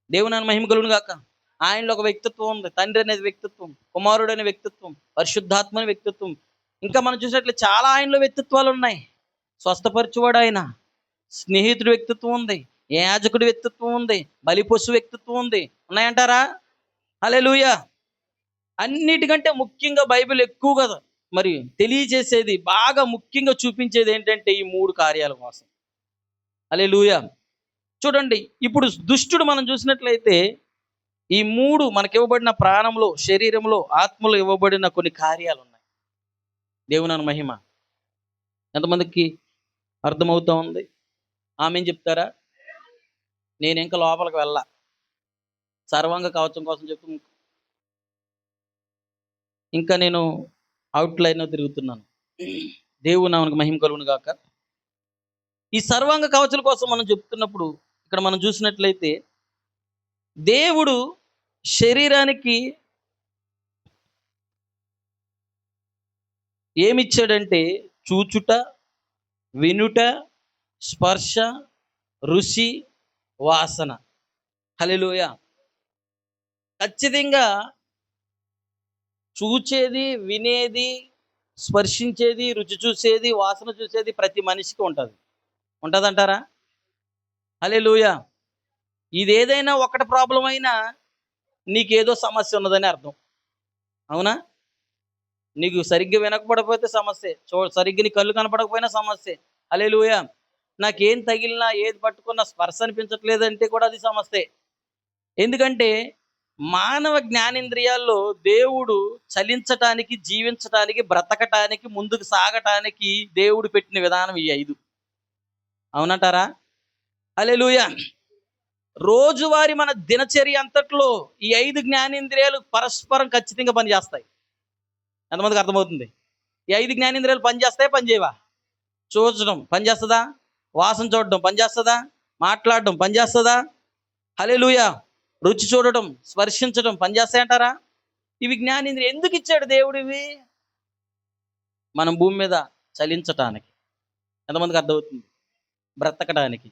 దేవుని మహిమ కలుగును గాక. ఆయనలో ఒక వ్యక్తిత్వం ఉంది. తండ్రి అనేది వ్యక్తిత్వం, కుమారుడు అనే వ్యక్తిత్వం, పరిశుద్ధాత్మ అనే వ్యక్తిత్వం. ఇంకా మనం చూసినట్లయితే చాలా ఆయనలో వ్యక్తిత్వాలు ఉన్నాయి. స్వస్థపరచువాడు ఆయన, స్నేహితుడి వ్యక్తిత్వం ఉంది, యాజకుడి వ్యక్తిత్వం ఉంది, బలిపశు వ్యక్తిత్వం ఉంది. ఉన్నాయంటారా? హల్లెలూయా. అన్నిటికంటే ముఖ్యంగా బైబిల్ ఎక్కువగా మరి తెలియజేసేది, బాగా ముఖ్యంగా చూపించేది ఏంటంటే ఈ 3 కార్యాల కోసం. హల్లెలూయా. చూడండి, ఇప్పుడు దుష్టుడు మనం చూసినట్లయితే ఈ 3 మనకి ఇవ్వబడిన ప్రాణంలో, శరీరంలో, ఆత్మలో ఇవ్వబడిన కొన్ని కార్యాలు ఉన్నాయి. దేవుని మహిమ. ఎంతమందికి అర్థమవుతా ఉంది? ఆమెన్ చెప్తారా? నేను ఇంకా లోపలికి వెళ్ళా. సర్వాంగ కవచం కోసం చెప్పి ఇంకా నేను అవుట్‌లైన్‌లో తిరుగుతున్నాను. దేవుని నామానికి మహిమ కలుగును గాక. ఈ సర్వాంగ కవచాల కోసం మనం చెప్తున్నప్పుడు ఇక్కడ మనం చూసినట్లయితే దేవుడు శరీరానికి ఏమిచ్చాడంటే చూచుట, వినుట, స్పర్శ, రుచి, వాసన. హల్లెలూయా! ఖచ్చితంగా చూచేది, వినేది, స్పర్శించేది, రుచి చూసేది, వాసన చూసేది ప్రతి మనిషికి ఉంటది. ఉంటదంటారా? హల్లెలూయా! ఇదేదైనా ఒకటి ప్రాబ్లమ్ అయినా నీకేదో సమస్య ఉన్నదని అర్థం. అవునా? నీకు సరిగ్గా వినకపోతే సమస్యే. సరిగ్గా నీ కళ్ళు కనపడకపోయినా సమస్యే. హల్లెలూయా! నాకేం తగిలినా, ఏది పట్టుకున్నా స్పర్శ అనిపించట్లేదంటే కూడా అది సమస్యే. ఎందుకంటే మానవ జ్ఞానేంద్రియాల్లో దేవుడు చలించటానికి, జీవించటానికి, బ్రతకటానికి, ముందుకు సాగటానికి దేవుడు పెట్టిన విధానం ఈ 5. అవునంటారా? హల్లెలూయా! రోజువారీ మన దినచర్య అంతట్లో ఈ 5 జ్ఞానేంద్రియాలు పరస్పరం ఖచ్చితంగా పనిచేస్తాయి. ఎంతమందికి అర్థమవుతుంది? ఈ 5 జ్ఞానేంద్రియాలు పనిచేస్తాయా? పనిచేయవా? చూచడం పనిచేస్తదా? వాసన చూడడం పనిచేస్తదా? మాట్లాడడం పనిచేస్తదా? హల్లెలూయా! రుచి చూడటం, స్పర్శించడం పనిచేస్తాయంటారా? ఇవి జ్ఞానేంద్రియాలు ఎందుకిచ్చాడు దేవుడు ఇవి? మనం భూమి మీద చలించటానికి. ఎంతమందికి అర్థమవుతుంది? బ్రతకడానికి.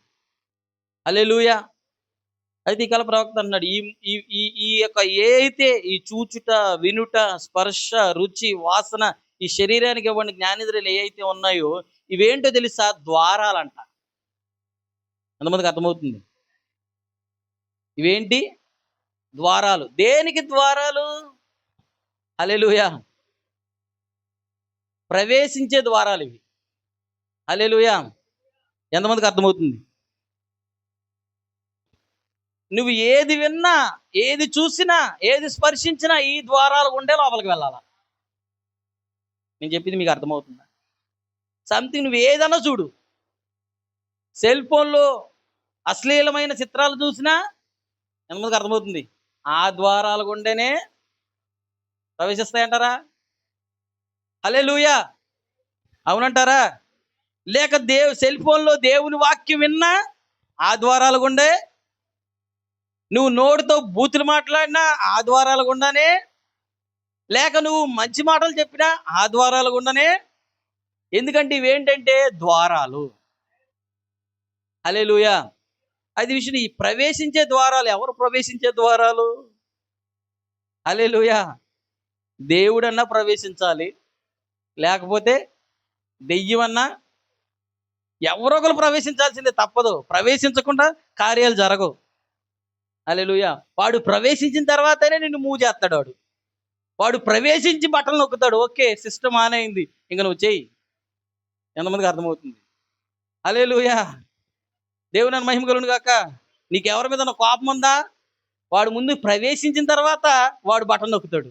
హల్లెలూయా! అయితే ఈ కాల ప్రవక్త అన్నాడు ఈ ఈ ఈ ఈ యొక్క ఏ అయితే ఈ చూచుట, వినుట, స్పర్శ, రుచి, వాసన ఈ శరీరానికి ఇవ్వని జ్ఞానేంద్రియాలు ఏవైతే ఉన్నాయో ఇవేంటో తెలుసా? ద్వారాలంట. ఎంతమందికి అర్థమవుతుంది? ఇవేంటి? ద్వారాలు. దేనికి ద్వారాలు? హల్లెలూయా! ప్రవేశించే ద్వారాలివి. హల్లెలూయా! ఎంతమందికి అర్థమవుతుంది? నువ్వు ఏది విన్నా, ఏది చూసినా, ఏది స్పర్శించినా ఈ ద్వారాలు గుండే లోపలికి వెళ్ళాల. నేను చెప్పింది మీకు అర్థమవుతుందా? సంథింగ్ నువ్వు ఏదన్నా చూడు. సెల్ ఫోన్‌లో అశ్లీలమైన చిత్రాలు చూసినా ఎంతమందికి అర్థమవుతుంది? ఆ ద్వారాల గుండేనే ప్రవేశిస్తాయంటారా? హల్లెలూయా! అవునంటారా? లేక సెల్ ఫోన్‌లో దేవుని వాక్యం విన్నా ఆ ద్వారాల గుండే, నువ్వు నోటితో బూతులు మాట్లాడినా ఆ ద్వారాల గుండానే, లేక నువ్వు మంచి మాటలు చెప్పినా ఆ ద్వారాల గుండానే. ఎందుకంటే ఇవేంటంటే ద్వారాలు. హల్లెలూయా! అది విషయం ఈ ప్రవేశించే ద్వారాలు ఎవరు ప్రవేశించే ద్వారాలు? హల్లెలూయా! దేవుడన్నా ప్రవేశించాలి. లేకపోతే దెయ్యమన్నా ఎవరో ఒకరు ప్రవేశించాల్సిందే తప్పదు. ప్రవేశించకుండా కార్యాలు జరగవు. హల్లెలూయా! వాడు ప్రవేశించిన తర్వాతనే నిన్ను మూవ్ చేస్తాడు వాడు. వాడు ప్రవేశించి బటన్ నొక్కుతాడు. ఓకే. సిస్టమ్ ఆన్ అయింది. ఇంక నువ్వు చెయ్యి. ఎంతమందికి అర్థమవుతుంది? హల్లెలూయా! దేవుని మహిమ కలుగును గాక. నీకెవరి మీదన్నా కోపం ఉందా? వాడు ముందు ప్రవేశించిన తర్వాత వాడు బటన్ నొక్కుతాడు.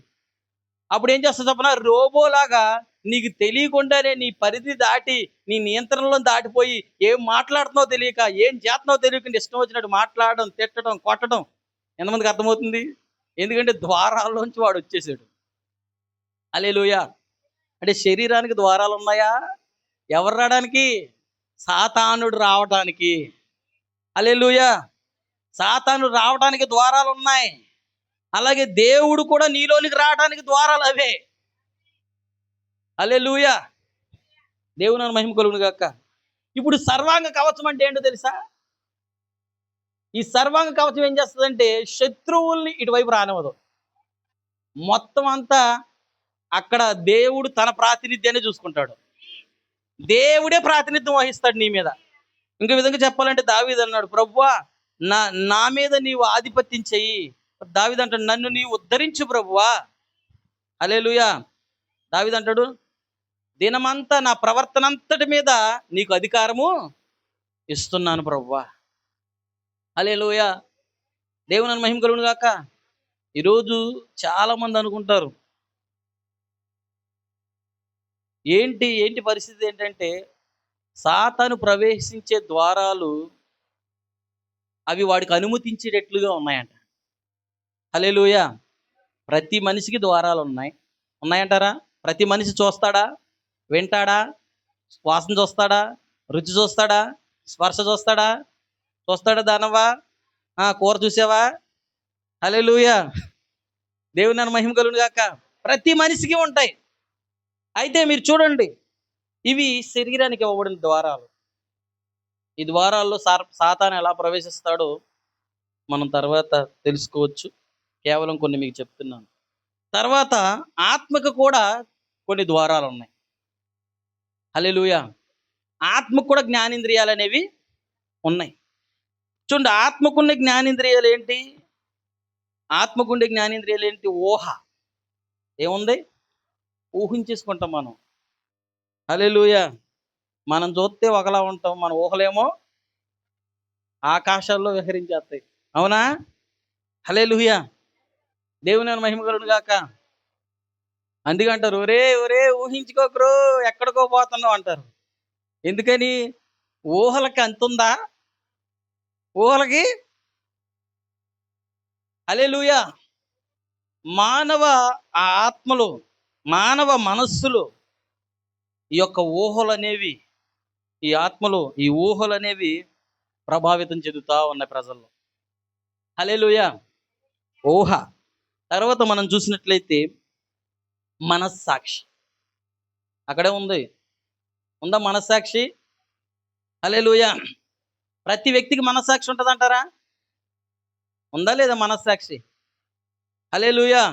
అప్పుడేం చేస్తావు చెప్పనా? రోబోలాగా నీకు తెలియకుండానే నీ పరిధి దాటి, నీ నియంత్రణలో దాటిపోయి ఏం మాట్లాడుతున్నావో తెలియక, ఏం చేస్తున్నావో తెలియకుండా ఇష్టం వచ్చినట్టు మాట్లాడడం, తిట్టడం, కొట్టడం. ఎంతమందికి అర్థమవుతుంది? ఎందుకంటే ద్వారాల్లోంచి వాడొచ్చేసాడు. హల్లెలూయా! అంటే శరీరానికి ద్వారాలున్నాయా? ఎవరు రాడానికి? సాతానుడు రావటానికి. హల్లెలూయా! సాతానుడు రావటానికి ద్వారాలున్నాయి. అలాగే దేవుడు కూడా నీలోనికి రావడానికి ద్వారాలవే. హల్లెలూయా! దేవుని మహిమ కలుగును గాక. ఇప్పుడు సర్వాంగ కవచం అంటే ఏంటో తెలుసా? ఈ సర్వాంగ కవచం ఏం చేస్తదంటే శత్రువుల్ని ఇటువైపు రానివ్వదు. మొత్తం అంతా అక్కడ దేవుడు తన ప్రాతినిధ్యాన్ని చూసుకుంటాడు. దేవుడే ప్రాతినిధ్యం వహిస్తాడు నీ మీద. ఇంకో విధంగా చెప్పాలంటే దావీదు అన్నాడు, ప్రభువా నా నా మీద నీవు ఆధిపత్యం చెయ్యి. దావీదు అంటాడు, నన్ను నీవు ఉద్ధరించు ప్రభువా. హల్లెలూయా! దావీదు అంటాడు, దినమంతా నా ప్రవర్తనంతటి మీద నీకు అధికారము ఇస్తున్నాను ప్రభువా. హల్లెలూయా! దేవుని మహిమ కలుగును గాక. ఈరోజు చాలా మంది అనుకుంటారు ఏంటి పరిస్థితి ఏంటంటే సాతాను ప్రవేశించే ద్వారాలు అవి వాడికి అనుమతించేటట్లుగా ఉన్నాయంట. హల్లెలూయా! ప్రతి మనిషికి ద్వారాలు ఉన్నాయి. ఉన్నాయంటారా? ప్రతి మనిషి చూస్తాడా? వింటాడా? వాసన చూస్తాడా? రుచి చూస్తాడా? స్పర్శ చూస్తాడా? చూస్తాడా దానవా? కూర చూసావా? హల్లెలూయా! దేవుని నామమున మహిమ కలుగును గాక. ప్రతి మనిషికి ఉంటాయి. అయితే మీరు చూడండి, ఇవి శరీరానికి ఇవ్వబడిన ద్వారాలు. ఈ ద్వారాల్లో సాతాను ఎలా ప్రవేశిస్తాడో మనం తర్వాత తెలుసుకోవచ్చు. కేవలం కొన్ని మీకు చెప్తున్నాను. తర్వాత ఆత్మకు కూడా కొన్ని ద్వారాలున్నాయి. హల్లెలూయా! ఆత్మకు కూడా జ్ఞానేంద్రియాలనేవి ఉన్నాయి. చూడండి, ఆత్మకున్న జ్ఞానేంద్రియాలేంటి? ఆత్మకుండే జ్ఞానేంద్రియాలేంటి? ఊహ. ఏముంది? ఊహించేసుకుంటాం మనం. హల్లెలూయా! మనం చూస్తే ఒకలా ఉంటాం. మన ఊహలేమో ఆకాశాల్లో విహరించేస్తాయి. అవునా? హల్లెలూయా! దేవుని నామమున మహిమ కలుగును గాక. అందుకే అంటారు, "ఒరేయ్! ఒరేయ్! ఊహించుకోకురో ఎక్కడికో పోతున్నావు" అంటారు. ఎందుకని? ఊహలకి అంతుందా? ఊహలకి హల్లెలూయా! మానవ ఆత్మలో, మానవ మనస్సులో ఈ యొక్క ఊహలనేవి, ఈ ఆత్మలో ఈ ఊహలనేవి ప్రభావితం చెందుతా ఉన్నాయి ప్రజల్లో. హల్లెలూయా! ఊహ. తర్వాత మనం చూసినట్లయితే మనస్సాక్షి. అక్కడే ఉంది. ఉందా మనస్సాక్షి? హల్లెలూయా! ప్రతి వ్యక్తికి మనస్సాక్షి ఉంటదంటారా? ఉందా లేదా మనస్సాక్షి? హల్లెలూయా!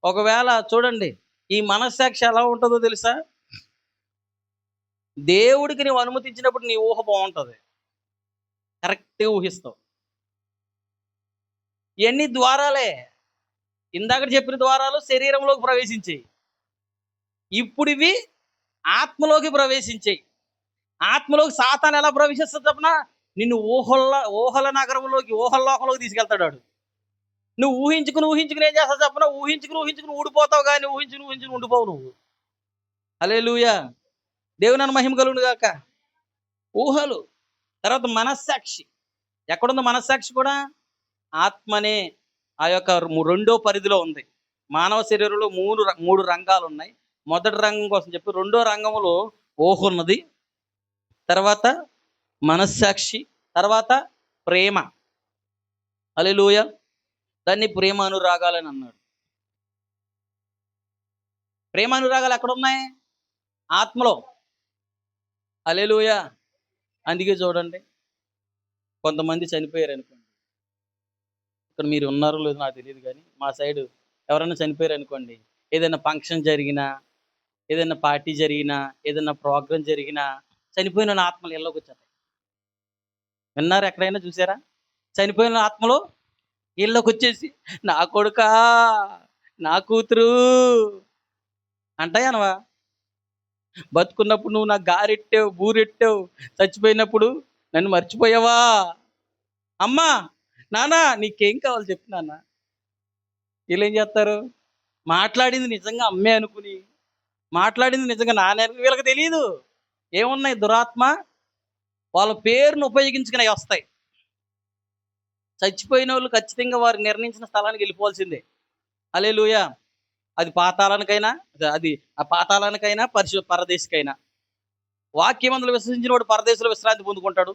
ఒకవేళ చూడండి, ఈ మనస్సాక్షి ఎలా ఉంటదో తెలుసా? దేవుడికి నువ్వు అనుమతించినప్పుడు నీ ఊహ బావుంటది. కరెక్ట్‌గా ఊహిస్తావు. ఇయన్నీ ద్వారాలే. ఇందాకడ చెప్పిన ద్వారాలు శరీరంలోకి ప్రవేశించాయి. ఇప్పుడివి ఆత్మలోకి ప్రవేశించాయి. ఆత్మలోకి సాతాను ఎలా ప్రవేశిస్తదో చెప్పనా? నిన్ను ఊహల నగరంలోకి, ఊహల లోకంలోకి తీసుకెళ్తాడాడు. నువ్వు ఊహించుకొని ఏం చేస్తావు చెప్పనా? ఊహించుకొని ఊడిపోతావు గానీ, ఊహించుకొని ఉండిపోవు నువ్వు. హల్లెలూయా! దేవుని నామమున మహిమ కలుగును గాక. ఊహలు. తర్వాత మనస్సాక్షి. ఎక్కడుంది మనస్సాక్షి కూడా? ఆత్మనే ఆ యొక్క రెండో పరిధిలో ఉంది. మానవ శరీరంలో 3 రంగాలున్నాయి. మొదటి రంగం కోసం చెప్పి, రెండో రంగంలో ఊహ ఉన్నది. తర్వాత మనస్సాక్షి. తర్వాత ప్రేమ. హల్లెలూయా! దాన్ని ప్రేమానురాగాలని అన్నాడు. ప్రేమానురాగాలు ఎక్కడున్నాయి? ఆత్మలో. హల్లెలూయా! అందుకే చూడండి, కొంతమంది చనిపోయారనుకోండి. ఇక్కడ మీరు ఉన్నారో లేదో నాకు తెలీదు గానీ, మా సైడు ఎవరైనా చనిపోయారనుకోండి, ఏదైనా ఫంక్షన్ జరిగినా, ఏదైనా పార్టీ జరిగినా, ఏదైనా ప్రోగ్రామ్ జరిగినా, చనిపోయినోళ్ళ ఆత్మలు ఇళ్ళలోకొచ్చేస్తాయి. విన్నారా ఎక్కడైనా చూసారా? చనిపోయిన ఆత్మలు ఈళ్ళలోకొచ్చేసి, "నా కొడుకా, నా కూతురు" అంటాయా అనవా? బతుకున్నప్పుడు నువ్వు నాకు గారెట్టావు, బూరెట్టావు, చచ్చిపోయినప్పుడు నన్ను మర్చిపోయావా? అమ్మా, నాన్న నీకేం కావాలో చెప్పు నాన్న. ఈళ్ళేం జేత్తారు? మాట్లాడింది నిజంగా అమ్మే అనుకుని, మాట్లాడింది నిజంగా నాన్నే అనుకుని వీళ్ళకి తెలీదు. ఏమున్నాయి దురాత్మ? వాళ్ళ పేరును ఉపయోగించుకుని అయొస్తాయి. చచ్చిపోయినోళ్ళు ఖచ్చితంగా వారు నిర్ణయించిన స్థలానికి వెళ్ళిపోవాల్సిందే. హల్లెలూయా! అది పాతాళానికైనా, అది ఆ పాతాళానికైనా, పరదేశికైనా. వాక్యమందులు విశ్వసించినవాడు పరదేశంలో విశ్రాంతి పొందుకుంటాడు.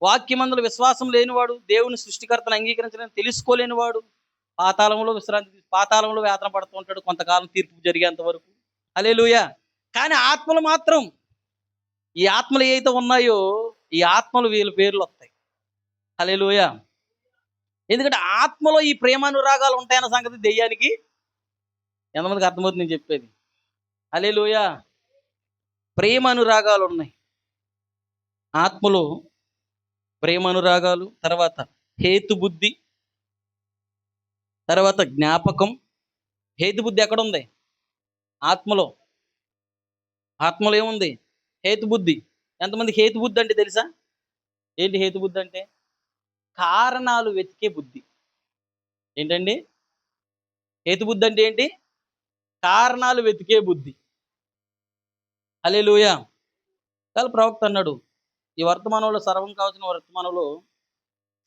వాక్యమందుల విశ్వాసం లేనివాడు, దేవుని సృష్టికర్తను అంగీకరించలేని తెలుసుకోలేనివాడు పాతాళంలో వేదన పడుతూ ఉంటాడు కొంతకాలం తీర్పు జరిగేంత వరకు. హల్లెలూయా! కానీ ఆత్మలు మాత్రం, ఈ ఆత్మలు ఏవైతే ఉన్నాయో, ఈ ఆత్మలు వీళ్ళ పేర్లొస్తాయి. హల్లెలూయా! ఎందుకంటే ఆత్మలో ఈ ప్రేమానురాగాలు ఉంటాయన్న సంగతి దెయ్యానికి ఎంతమందికి అర్థమవుతుంది నేను చెప్పేది? హల్లెలూయా! ప్రేమానురాగాలున్నాయి. ఆత్మలో ప్రేమానురాగాలు, తర్వాత హేతుబుద్ధి, తర్వాత జ్ఞాపకం. హేతుబుద్ధి ఎక్కడుంది? ఆత్మలో. ఆత్మలో ఏముంది? హేతుబుద్ధి. ఎంతమందికి హేతుబుద్ధి అంటే తెలుసా? ఏంటి హేతుబుద్ధి అంటే? కారణాలు వెతికే బుద్ధి. ఏంటండి? హేతుబుద్ధి అంటే ఏంటి? కారణాలు వెతికే బుద్ధి. హల్లెలూయా! కానీ ప్రవక్త అన్నాడు, ఈ వర్తమానంలో సర్వం కావాల్సిన వర్తమానంలో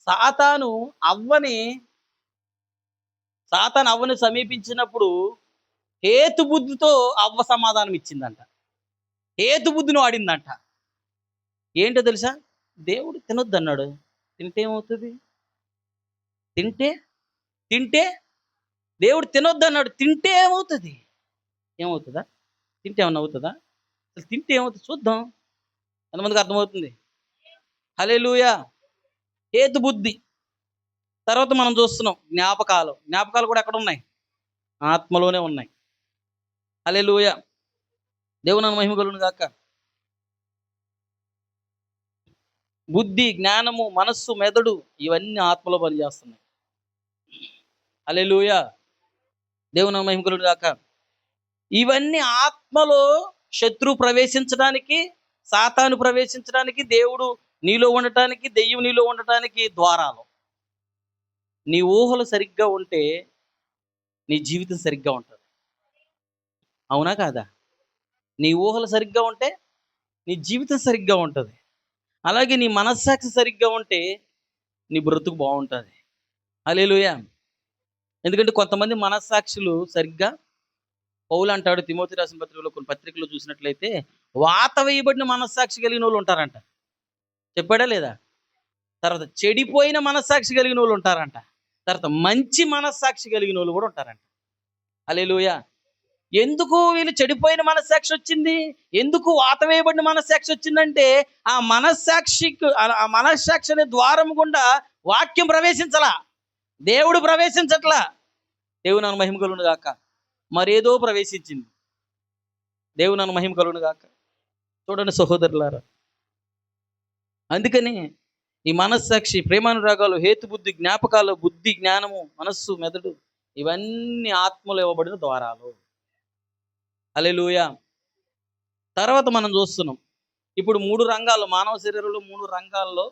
సాతాను అవ్వని సాతాను అవ్వని సమీపించినప్పుడు హేతుబుద్ధితో అవ్వ సమాధానం ఇచ్చిందంట. హేతుబుద్ధిని వాడిందంట. ఏంటో తెలుసా? దేవుడు తినొద్దన్నాడు. తింటే ఏమవుతది? తింటే తింటే దేవుడు తినొద్దన్నాడు. తింటే ఏమవుతది? ఏమవుతదా? తింటే ఏమన్నా అవుతదా? అసలు తింటే ఏమవుతుంది చూద్దాం. ఎంతమందికి అర్థమవుతుంది? హల్లెలూయా! హేతుబుద్ధి. తర్వాత మనం చూస్తున్నాం జ్ఞాపకాలు. జ్ఞాపకాలు కూడా ఎక్కడున్నాయి? ఆత్మలోనే ఉన్నాయి. హల్లెలూయా! దేవుని మహిమ కలుగును గాక. బుద్ధి, జ్ఞానము, మనస్సు, మెదడు ఇవన్నీ ఆత్మలో పనిచేస్తున్నాయి. హల్లెలూయా! దేవుని మహిమ కలుగును గాక. ఇవన్నీ ఆత్మలో శత్రువు ప్రవేశించడానికి, సాతాను ప్రవేశించడానికి, దేవుడు నీలో ఉండటానికి, దెయ్యం నీలో ఉండటానికి ద్వారాలు. నీ ఊహలు సరిగ్గా ఉంటే నీ జీవితం సరిగ్గా ఉంటది. అవునా కాదా? నీ ఊహలు సరిగ్గా ఉంటే నీ జీవితం సరిగ్గా ఉంటది. అలాగే నీ మనస్సాక్షి సరిగ్గా ఉంటే నీ బ్రతుకు బావుంటది. హల్లెలూయా! ఎందుకంటే కొంతమంది మనస్సాక్షులు సరిగ్గా పౌలు అంటాడు తిమోతి రాసిన పత్రికలో కొన్ని పత్రికల్లో చూసినట్లయితే వాత వేయబడిన మనస్సాక్షి కలిగినోళ్ళు ఉంటారంట. చెప్పాడా లేదా? తర్వాత చెడిపోయిన మనస్సాక్షి కలిగినోళ్ళు ఉంటారంట. తర్వాత మంచి మనస్సాక్షి కలిగినోళ్ళు కూడా ఉంటారంట. హల్లెలూయా! ఎందుకు వీళ్ళు చెడిపోయిన మనస్సాక్షి వచ్చింది? ఎందుకు వాత వేయబడిన మనస్సాక్షి వచ్చిందంటే ఆ మనస్సాక్షికి ఆ మనస్సాక్షి అనే ద్వారం గుండా వాక్యం ప్రవేశించలా. దేవుడు ప్రవేశించట్లా. దేవుని నామమున మహిమ కలుగును గాక. మరేదో ప్రవేశించింది. దేవుని నామమున మహిమ కలుగును గాక. చూడండి సహోదరులారా. అందుకని ఈ మనస్సాక్షి, ప్రేమానురాగాలు, హేతుబుద్ధి, జ్ఞాపకాలు, బుద్ధి, జ్ఞానము, మనస్సు, మెదడు ఇవన్నీ ఆత్మలో ఇవ్వబడిన ద్వారాలు. హల్లెలూయా! తర్వాత మనం చూస్తున్నాం. ఇప్పుడు 3 రంగాలు మానవ శరీరంలో 3 రంగాల్లో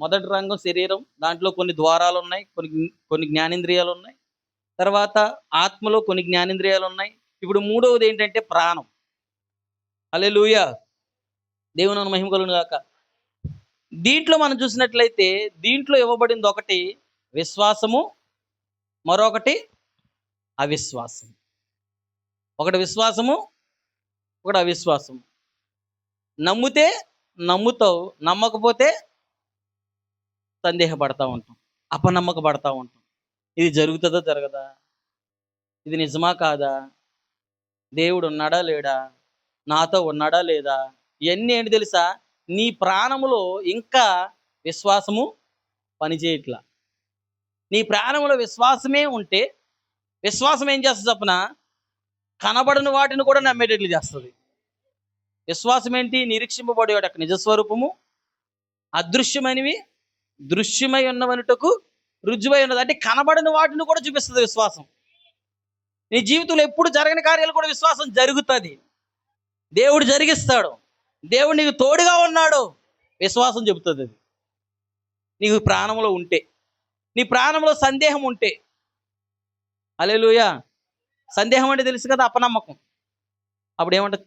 మొదటి రంగం శరీరం. దాంట్లో కొన్ని ద్వారాలున్నాయి. కొన్ని జ్ఞానేంద్రియాలున్నాయి. తర్వాత ఆత్మలో కొన్ని జ్ఞానేంద్రియాలున్నాయి. ఇప్పుడు మూడవది ఏంటంటే ప్రాణం. హల్లెలూయా! దేవుని నామమున మహిమ కలుగును గాక. దీంట్లో మనం చూసినట్లయితే దీంట్లో ఇవ్వబడింది ఒకటి విశ్వాసము, మరొకటి అవిశ్వాసం. ఒకటి విశ్వాసము, ఒకటి అవిశ్వాసము. నమ్మితే నమ్ముతావు, నమ్మకపోతే సందేహపడతా ఉంటాం, అపనమ్మకపడతా ఉంటాం. ఇది జరుగుతుందా జరగదా? ఇది నిజమా కాదా? దేవుడు ఉన్నాడా లేడా? నాతో ఉన్నాడా లేదా? ఇవన్నీ ఏంటి తెలుసా? నీ ప్రాణములో ఇంకా విశ్వాసము పనిచేయట్లా. నీ ప్రాణంలో విశ్వాసమే ఉంటే విశ్వాసం ఏం చేస్తుంది చెప్పనా? కనబడని వాటిని కూడా నమ్మేటట్లు చేస్తుంది. విశ్వాసం ఏంటి? నిరీక్షింపబడే వాటి యొక్క నిజస్వరూపము, అదృశ్యమైనవి దృశ్యమై ఉన్నవనుటకు రుజువై ఉన్నది. అంటే కనబడని వాటిని కూడా చూపిస్తుంది విశ్వాసం. నీ జీవితంలో ఎప్పుడు జరగని కార్యాలు కూడా విశ్వాసం జరుగుతుంది. దేవుడు జరిగిస్తాడు. దేవుడు నీకు తోడుగా ఉన్నాడు. విశ్వాసం చెబుతుంది అది. నీకు ప్రాణంలో ఉంటే, నీ ప్రాణంలో సందేహం ఉంటే. హల్లెలూయా! సందేహం అంటే తెలుసు కదా, అపనమ్మకం. అప్పుడు ఏమంటది?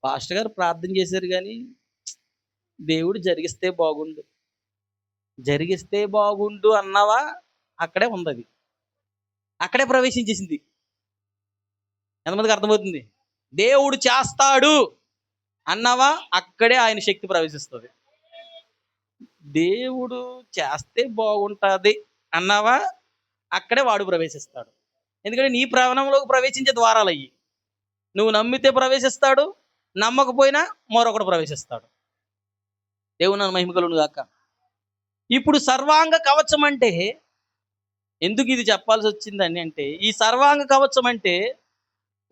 పాస్టర్ గారు ప్రార్థన చేశారు కానీ దేవుడు జరిగిస్తే బాగుండు, జరిగిస్తే బాగుండు అన్నావా? అక్కడే ఉంది అది. అక్కడే ప్రవేశించేసింది. ఎంతమందికి అర్థమవుతుంది? దేవుడు చేస్తాడు అన్నావా? అక్కడే ఆయన శక్తి ప్రవేశిస్తుంది. దేవుడు చేస్తే బాగుంటుంది అన్నావా? అక్కడే వాడు ప్రవేశిస్తాడు. ఎందుకంటే నీ ప్రాణంలోకి ప్రవేశించే ద్వారాలు అయ్యి. నువ్వు నమ్మితే ప్రవేశిస్తాడు, నమ్మకపోయినా మరొకడు ప్రవేశిస్తాడు. దేవుని నామమున మహిమ కలుగును గాక. ఇప్పుడు సర్వాంగ కవచం అంటే ఎందుకు ఇది చెప్పాల్సి వచ్చిందని అంటే, ఈ సర్వాంగ కవచం అంటే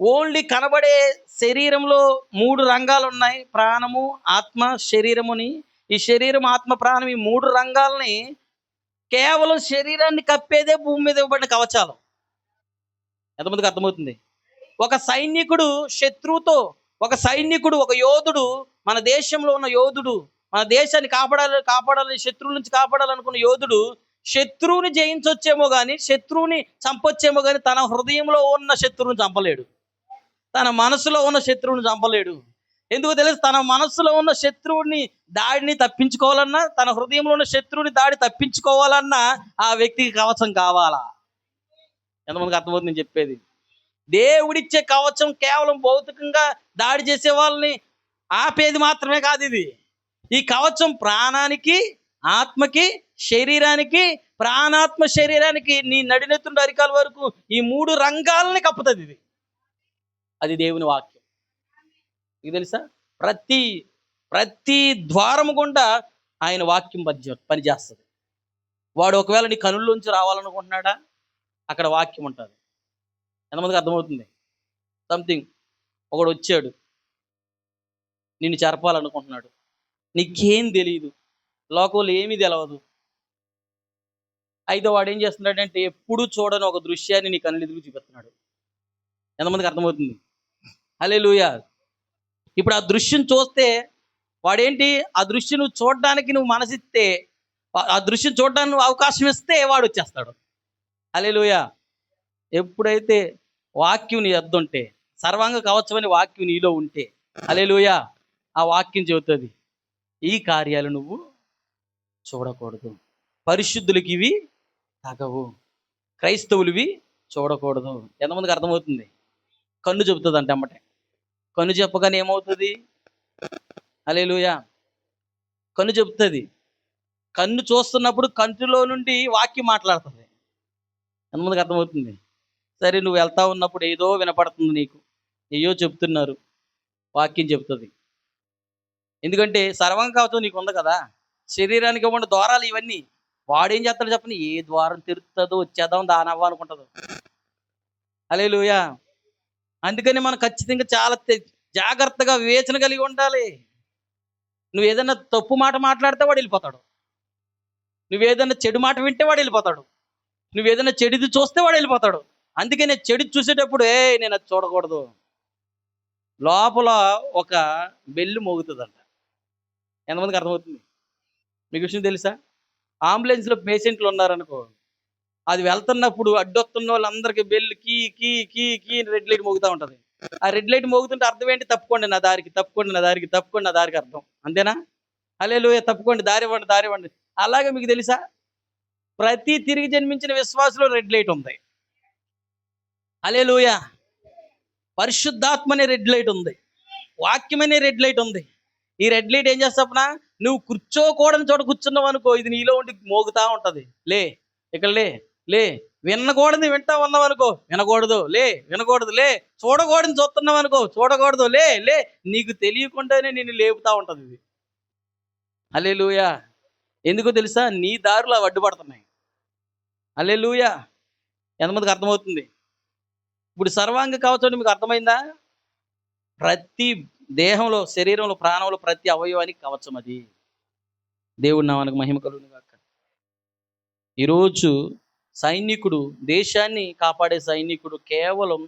ఓన్లీ కనబడే శరీరంలో 3 రంగాలు ఉన్నాయి. ప్రాణము, ఆత్మ, శరీరముని. ఈ శరీరం, ఆత్మ, ప్రాణం ఈ 3 రంగాల్ని కేవలం శరీరాన్ని కప్పేదే భూమి మీద ఇవ్వబడిన కవచాలు. ఎంతమందికి అర్థమవుతుంది? ఒక సైనికుడు శత్రువుతో, ఒక యోధుడు, మన దేశంలో ఉన్న యోధుడు, మన దేశాన్ని కాపాడాలని శత్రువుల నుంచి కాపాడాలనుకున్న యోధుడు శత్రువుని జయించొచ్చేమో కానీ, శత్రువుని చంపొచ్చేమో కానీ తన హృదయంలో ఉన్న శత్రువుని చంపలేడు. తన మనసులో ఉన్న శత్రువుని చంపలేడు. ఎందుకో తెలుసు, తన మనస్సులో ఉన్న శత్రువుని దాడిని తప్పించుకోవాలన్నా, తన హృదయంలో ఉన్న శత్రువుని దాడి తప్పించుకోవాలన్నా ఆ వ్యక్తికి కవచం కావాలా? ఎంతమందికి అర్థమవుతుంది నేను చెప్పేది? దేవుడిచ్చే కవచం కేవలం భౌతికంగా దాడి చేసే వాళ్ళని ఆపేది మాత్రమే కాదు ఇది. ఈ కవచం ప్రాణానికి, ఆత్మకి, శరీరానికి, ప్రాణాత్మ శరీరానికి, నీ నడినెత్తున్న అరికాల వరకు ఈ 3 రంగాలని కప్పుతుంది ఇది. అది దేవుని వాక్యం. మీకు తెలుసా? ప్రతి ప్రతి ద్వారము గుండా ఆయన వాక్యం పనిచేస్తుంది. వాడు ఒకవేళ నీ కనుల్లోంచి రావాలనుకుంటున్నాడా, అక్కడ వాక్యం ఉంటుంది. ఎంతమందికి అర్థమవుతుంది? సంథింగ్ ఒకడు వచ్చాడు, నిన్ను చెరపాలనుకుంటున్నాడు, నీకేం తెలియదు, లోకంలో ఏమీ తెలవదు. అయితే వాడు ఏం చేస్తున్నాడంటే ఎప్పుడు చూడని ఒక దృశ్యాన్ని నీ కళ్ళు ఎదురు చూపిస్తున్నాడు. ఎంతమందికి అర్థమవుతుంది? హల్లెలూయా. ఇప్పుడు ఆ దృశ్యం చూస్తే వాడేంటి, ఆ దృశ్యం నువ్వు చూడడానికి నువ్వు మనసిస్తే, ఆ దృశ్యం చూడడానికి నువ్వు అవకాశం ఇస్తే వాడు వచ్చేస్తాడు. హల్లెలూయా. ఎప్పుడైతే వాక్యం నీ యొద్ద ఉంటే, సర్వాంగ కవచమని వాక్యం నీలో ఉంటే, హల్లెలూయా, ఆ వాక్యం చెబుతుంది ఈ కార్యాలు నువ్వు చూడకూడదు, పరిశుద్ధులకి ఇవి తగవు, క్రైస్తవులవి చూడకూడదు. ఎంతమందికి అర్థమవుతుంది? కన్ను చెబుతుంది అంటే అమ్మటే. కన్ను చెప్పగానే ఏమవుతుంది? హల్లెలూయా. కన్ను చెబుతుంది. కన్ను చూస్తున్నప్పుడు కంటిలో నుండి వాక్యం మాట్లాడుతుంది. ఎంతమందికి అర్థమవుతుంది? సరే, నువ్వు వెళ్తా ఉన్నప్పుడు ఏదో వినపడుతుంది నీకు, ఏయో చెప్తున్నారు, వాక్యం చెప్తుంది. ఎందుకంటే సర్వాంగ కవచం నీకు ఉంది కదా, శరీరానికి ఇవ్వండి ద్వారాలు ఇవన్నీ. వాడేం చేస్తాడు చెప్పని, ఏ ద్వారం తెరుతుందో వచ్చేద్దాం దానవ్వ అనుకుంటుందో. హల్లెలూయా. అందుకని మనం ఖచ్చితంగా చాలా జాగ్రత్తగా వివేచన కలిగి ఉండాలి. నువ్వు ఏదైనా తప్పు మాట మాట్లాడితే వాడు వెళ్ళిపోతాడు, నువ్వేదైనా చెడు మాట వింటే వాడు వెళ్ళిపోతాడు, నువ్వేదైనా చెడుది చూస్తే వాడు వెళ్ళిపోతాడు. అందుకే నేను చెడు చూసేటప్పుడు నేను అది చూడకూడదు. లోపల ఒక బెల్లు మోగుతుందంట. ఎంతమందికి అర్థమవుతుంది? మీకు విషయం తెలుసా? అంబులెన్స్లో పేషెంట్లు ఉన్నారనుకో, అది వెళ్తున్నప్పుడు అడ్డొస్తున్న వాళ్ళందరికీ బెల్లు కీ కీ కీ కీ రెడ్ లైట్ మోగుతూ ఉంటుంది. ఆ రెడ్ లైట్ మోగుతుంటే అర్థం ఏంటి? తప్పుకోండి నా దారికి, తప్పుకోండి నా దారికి, తప్పుకోండి నా దారికి అర్థం. అంతేనా? హల్లెలూయా. తప్పుకోండి, దారి ఇవ్వండి, దారి ఇవ్వండి. అలాగే మీకు తెలుసా, ప్రతి తిరిగి జన్మించిన విశ్వాసంలో రెడ్ లైట్ ఉంది. హల్లెలూయా. పరిశుద్ధాత్మ అనే రెడ్ లైట్ ఉంది, వాక్యం అనే రెడ్ లైట్ ఉంది. ఈ రెడ్ లైట్ ఏం చేస్తాపునా, నువ్వు కూర్చోకూడని చోట కూర్చున్నావు అనుకో, ఇది నీలో ఉండి మోగుతా ఉంటది. లే, ఇక్కడ లే, లే. వినకూడదు వింటా ఉన్నావు అనుకో, వినకూడదు లే, వినకూడదు లే. చూడకూడదు చూస్తున్నావు అనుకో, చూడకూడదు లే, లే. నీకు తెలియకుండానే నిన్ను లేపుతా ఉంటది ఇది. హల్లెలూయా. ఎందుకో తెలుసా? నీ దారులు అవి అడ్డుపడుతున్నాయి. హల్లెలూయా. ఎంతమందికి అర్థమవుతుంది? ఇప్పుడు సర్వాంగ కవచం మీకు అర్థమైందా? ప్రతి దేహంలో, శరీరంలో, ప్రాణంలో ప్రతి అవయవానికి కవచం అది. దేవుడి నామానికి మహిమ కలుగును గాక. ఈరోజు సైనికుడు, దేశాన్ని కాపాడే సైనికుడు కేవలం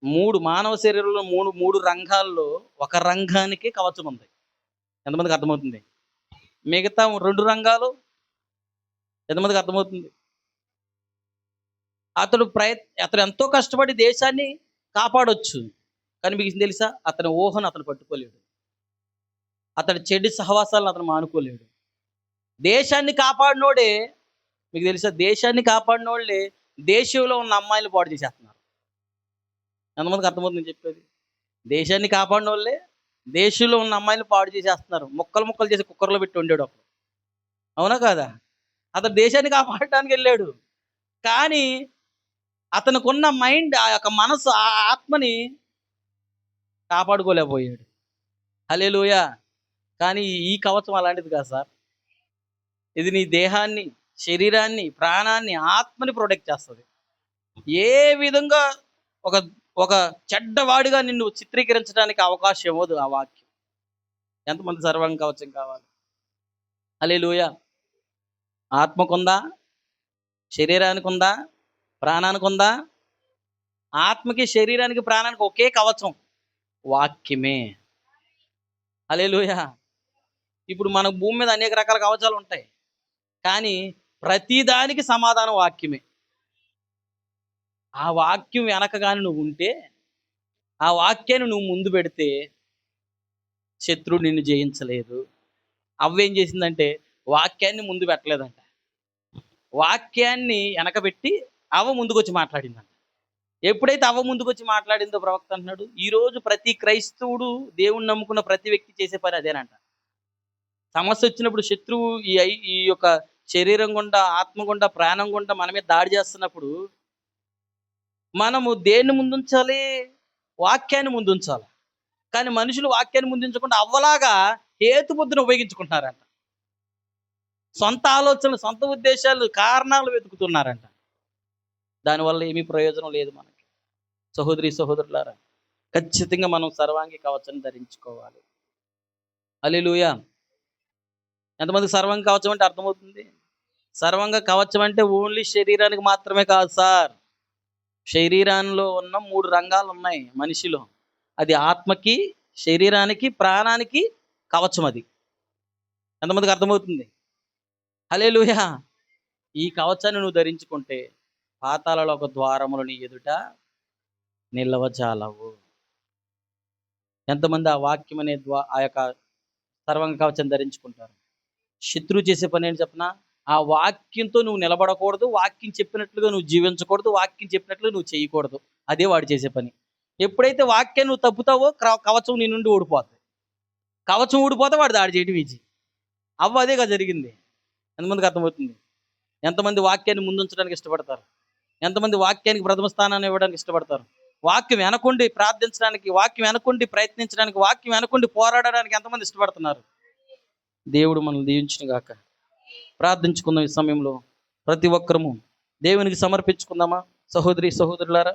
3 మానవ శరీరంలో మూడు రంగాల్లో ఒక రంగానికి కవచం ఉంది. ఎంతమందికి అర్థమవుతుంది? మిగతా 2 రంగాలు ఎంతమందికి అర్థమవుతుంది? అతడు ఎంతో కష్టపడి దేశాన్ని కాపాడొచ్చు, కానీ మీకు తెలుసా, అతని ఊహను అతను పట్టుకోలేడు, అతని చెడు సహవాసాలను అతను మానుకోలేడు. దేశాన్ని కాపాడినోడే, మీకు తెలుసా, దేశాన్ని కాపాడినోళ్ళే దేశంలో ఉన్న అమ్మాయిలు పాడు చేసేస్తున్నారు. ఎంతమందికి అర్థమవుతుంది నేను చెప్పేది? దేశాన్ని కాపాడిన వాళ్ళే దేశంలో ఉన్న అమ్మాయిలు పాడు చేసేస్తున్నారు. ముక్కలు ముక్కలు చేసి కుక్కర్లో పెట్టి వండాడు ఒకడు. అవునా కాదా? అతను దేశాన్ని కాపాడటానికి వెళ్ళాడు, కానీ అతనుకున్న మైండ్, ఆ యొక్క మనసు, ఆ ఆత్మని కాపాడుకోలేకపోయాడు. హల్లెలూయా. కానీ ఈ కవచం అలాంటిది కాదు సార్. ఇది నీ దేహాన్ని, శరీరాన్ని, ప్రాణాన్ని, ఆత్మని ప్రొటెక్ట్ చేస్తుంది. ఏ విధంగా ఒక ఒక చెడ్డవాడిగా నిన్ను చిత్రీకరించడానికి అవకాశం ఇవ్వదు ఆ వాక్యం. ఎంతమంది సర్వాంగ కవచం కావాలి? హల్లెలూయా. ఆత్మకుందా, శరీరానికి ఉందా, ప్రాణానికి ఉందా? ఆత్మకి, శరీరానికి, ప్రాణానికి ఒకే కవచం, వాక్యమే. హల్లెలూయా. ఇప్పుడు మన భూమి మీద అనేక రకాల కవచాలు ఉంటాయి, కానీ ప్రతిదానికి సమాధానం వాక్యమే. ఆ వాక్యం వెనక కానీ నువ్వు ఉంటే, ఆ వాక్యాన్ని నువ్వు ముందు పెడితే, శత్రువు నిన్ను జయించలేదు. అవ్వేం చేసిందంటే వాక్యాన్ని ముందు పెట్టలేదంట. వాక్యాన్ని వెనకబెట్టి అవ్వ ముందుకొచ్చి మాట్లాడిందంట. ఎప్పుడైతే అవ్వ ముందుకొచ్చి మాట్లాడిందో ప్రవక్త అంటున్నాడు, ఈరోజు ప్రతి క్రైస్తవుడు దేవుణ్ణి నమ్ముకున్న ప్రతి వ్యక్తి చేసే పని అదేనంట. సమస్య వచ్చినప్పుడు శత్రువు ఈ యొక్క శరీరం గుండా, ఆత్మ గుండా, ప్రాణం గుండా మన మీద దాడి చేస్తున్నప్పుడు మనము దేన్ని ముందుంచాలి? వాక్యాన్ని ముందుంచాలి. కానీ మనుషులు వాక్యాన్ని ముందుంచకుండా అవ్వలాగా హేతుబుద్ధిని ఉపయోగించుకుంటున్నారంట. సొంత ఆలోచనలు, సొంత ఉద్దేశాలు, కారణాలు వెతుకుతున్నారంట. దానివల్ల ఏమీ ప్రయోజనం లేదు మనకి. సహోదరి సహోదరులారా, ఖచ్చితంగా మనం సర్వాంగి కవచాన్ని ధరించుకోవాలి. హల్లెలూయా. ఎంతమందికి సర్వాంగ కవచం అంటే అర్థమవుతుంది? సర్వాంగ కవచం అంటే ఓన్లీ శరీరానికి మాత్రమే కాదు సార్. శరీరంలో ఉన్న 3 రంగాలు ఉన్నాయి మనిషిలో. అది ఆత్మకి, శరీరానికి, ప్రాణానికి కవచం అది. ఎంతమందికి అర్థమవుతుంది? హల్లెలూయా. ఈ కవచాన్ని నువ్వు ధరించుకుంటే పాతాళలోక ద్వారములు నీ ఎదుట నిలవజాలవు. ఎంతమంది ఆ వాక్యం అనే ఆ యొక్క సర్వాంగ కవచం ధరించుకుంటారు? శత్రువు చేసే పని ఏంటి చెప్పనా? ఆ వాక్యంతో నువ్వు నిలబడకూడదు. వాక్యం చెప్పినట్లుగా నువ్వు జీవించకూడదు. వాక్యం చెప్పినట్లుగా నువ్వు చేయకూడదు. అదే వాడు చేసే పని. ఎప్పుడైతే వాక్యాన్ని నువ్వు తప్పుతావో కవచం నీ నుండి ఊడిపోతుంది. కవచం ఊడిపోతే వాడు దాడి చేయడం ఈజీ. అదేగా జరిగింది. ఎంతమందికి అర్థమవుతుంది? ఎంతమంది వాక్యాన్ని ముందుంచడానికి ఇష్టపడతారు? ఎంతమంది వాక్యానికి ప్రథమ స్థానాన్ని ఇవ్వడానికి ఇష్టపడతారు? వాక్యం వెనకుండి ప్రార్థించడానికి, వాక్యం వెనకుండి ప్రయత్నించడానికి, వాక్యం వెనకుండి పోరాడడానికి ఎంతమంది ఇష్టపడుతున్నారు? దేవుడు మనల్ని దీవించును గాక. ప్రార్థించుకుందాం ఈ సమయంలో. ప్రతి ఒక్కరము దేవునికి సమర్పించుకుందామా? సహోదరి సహోదరులారా,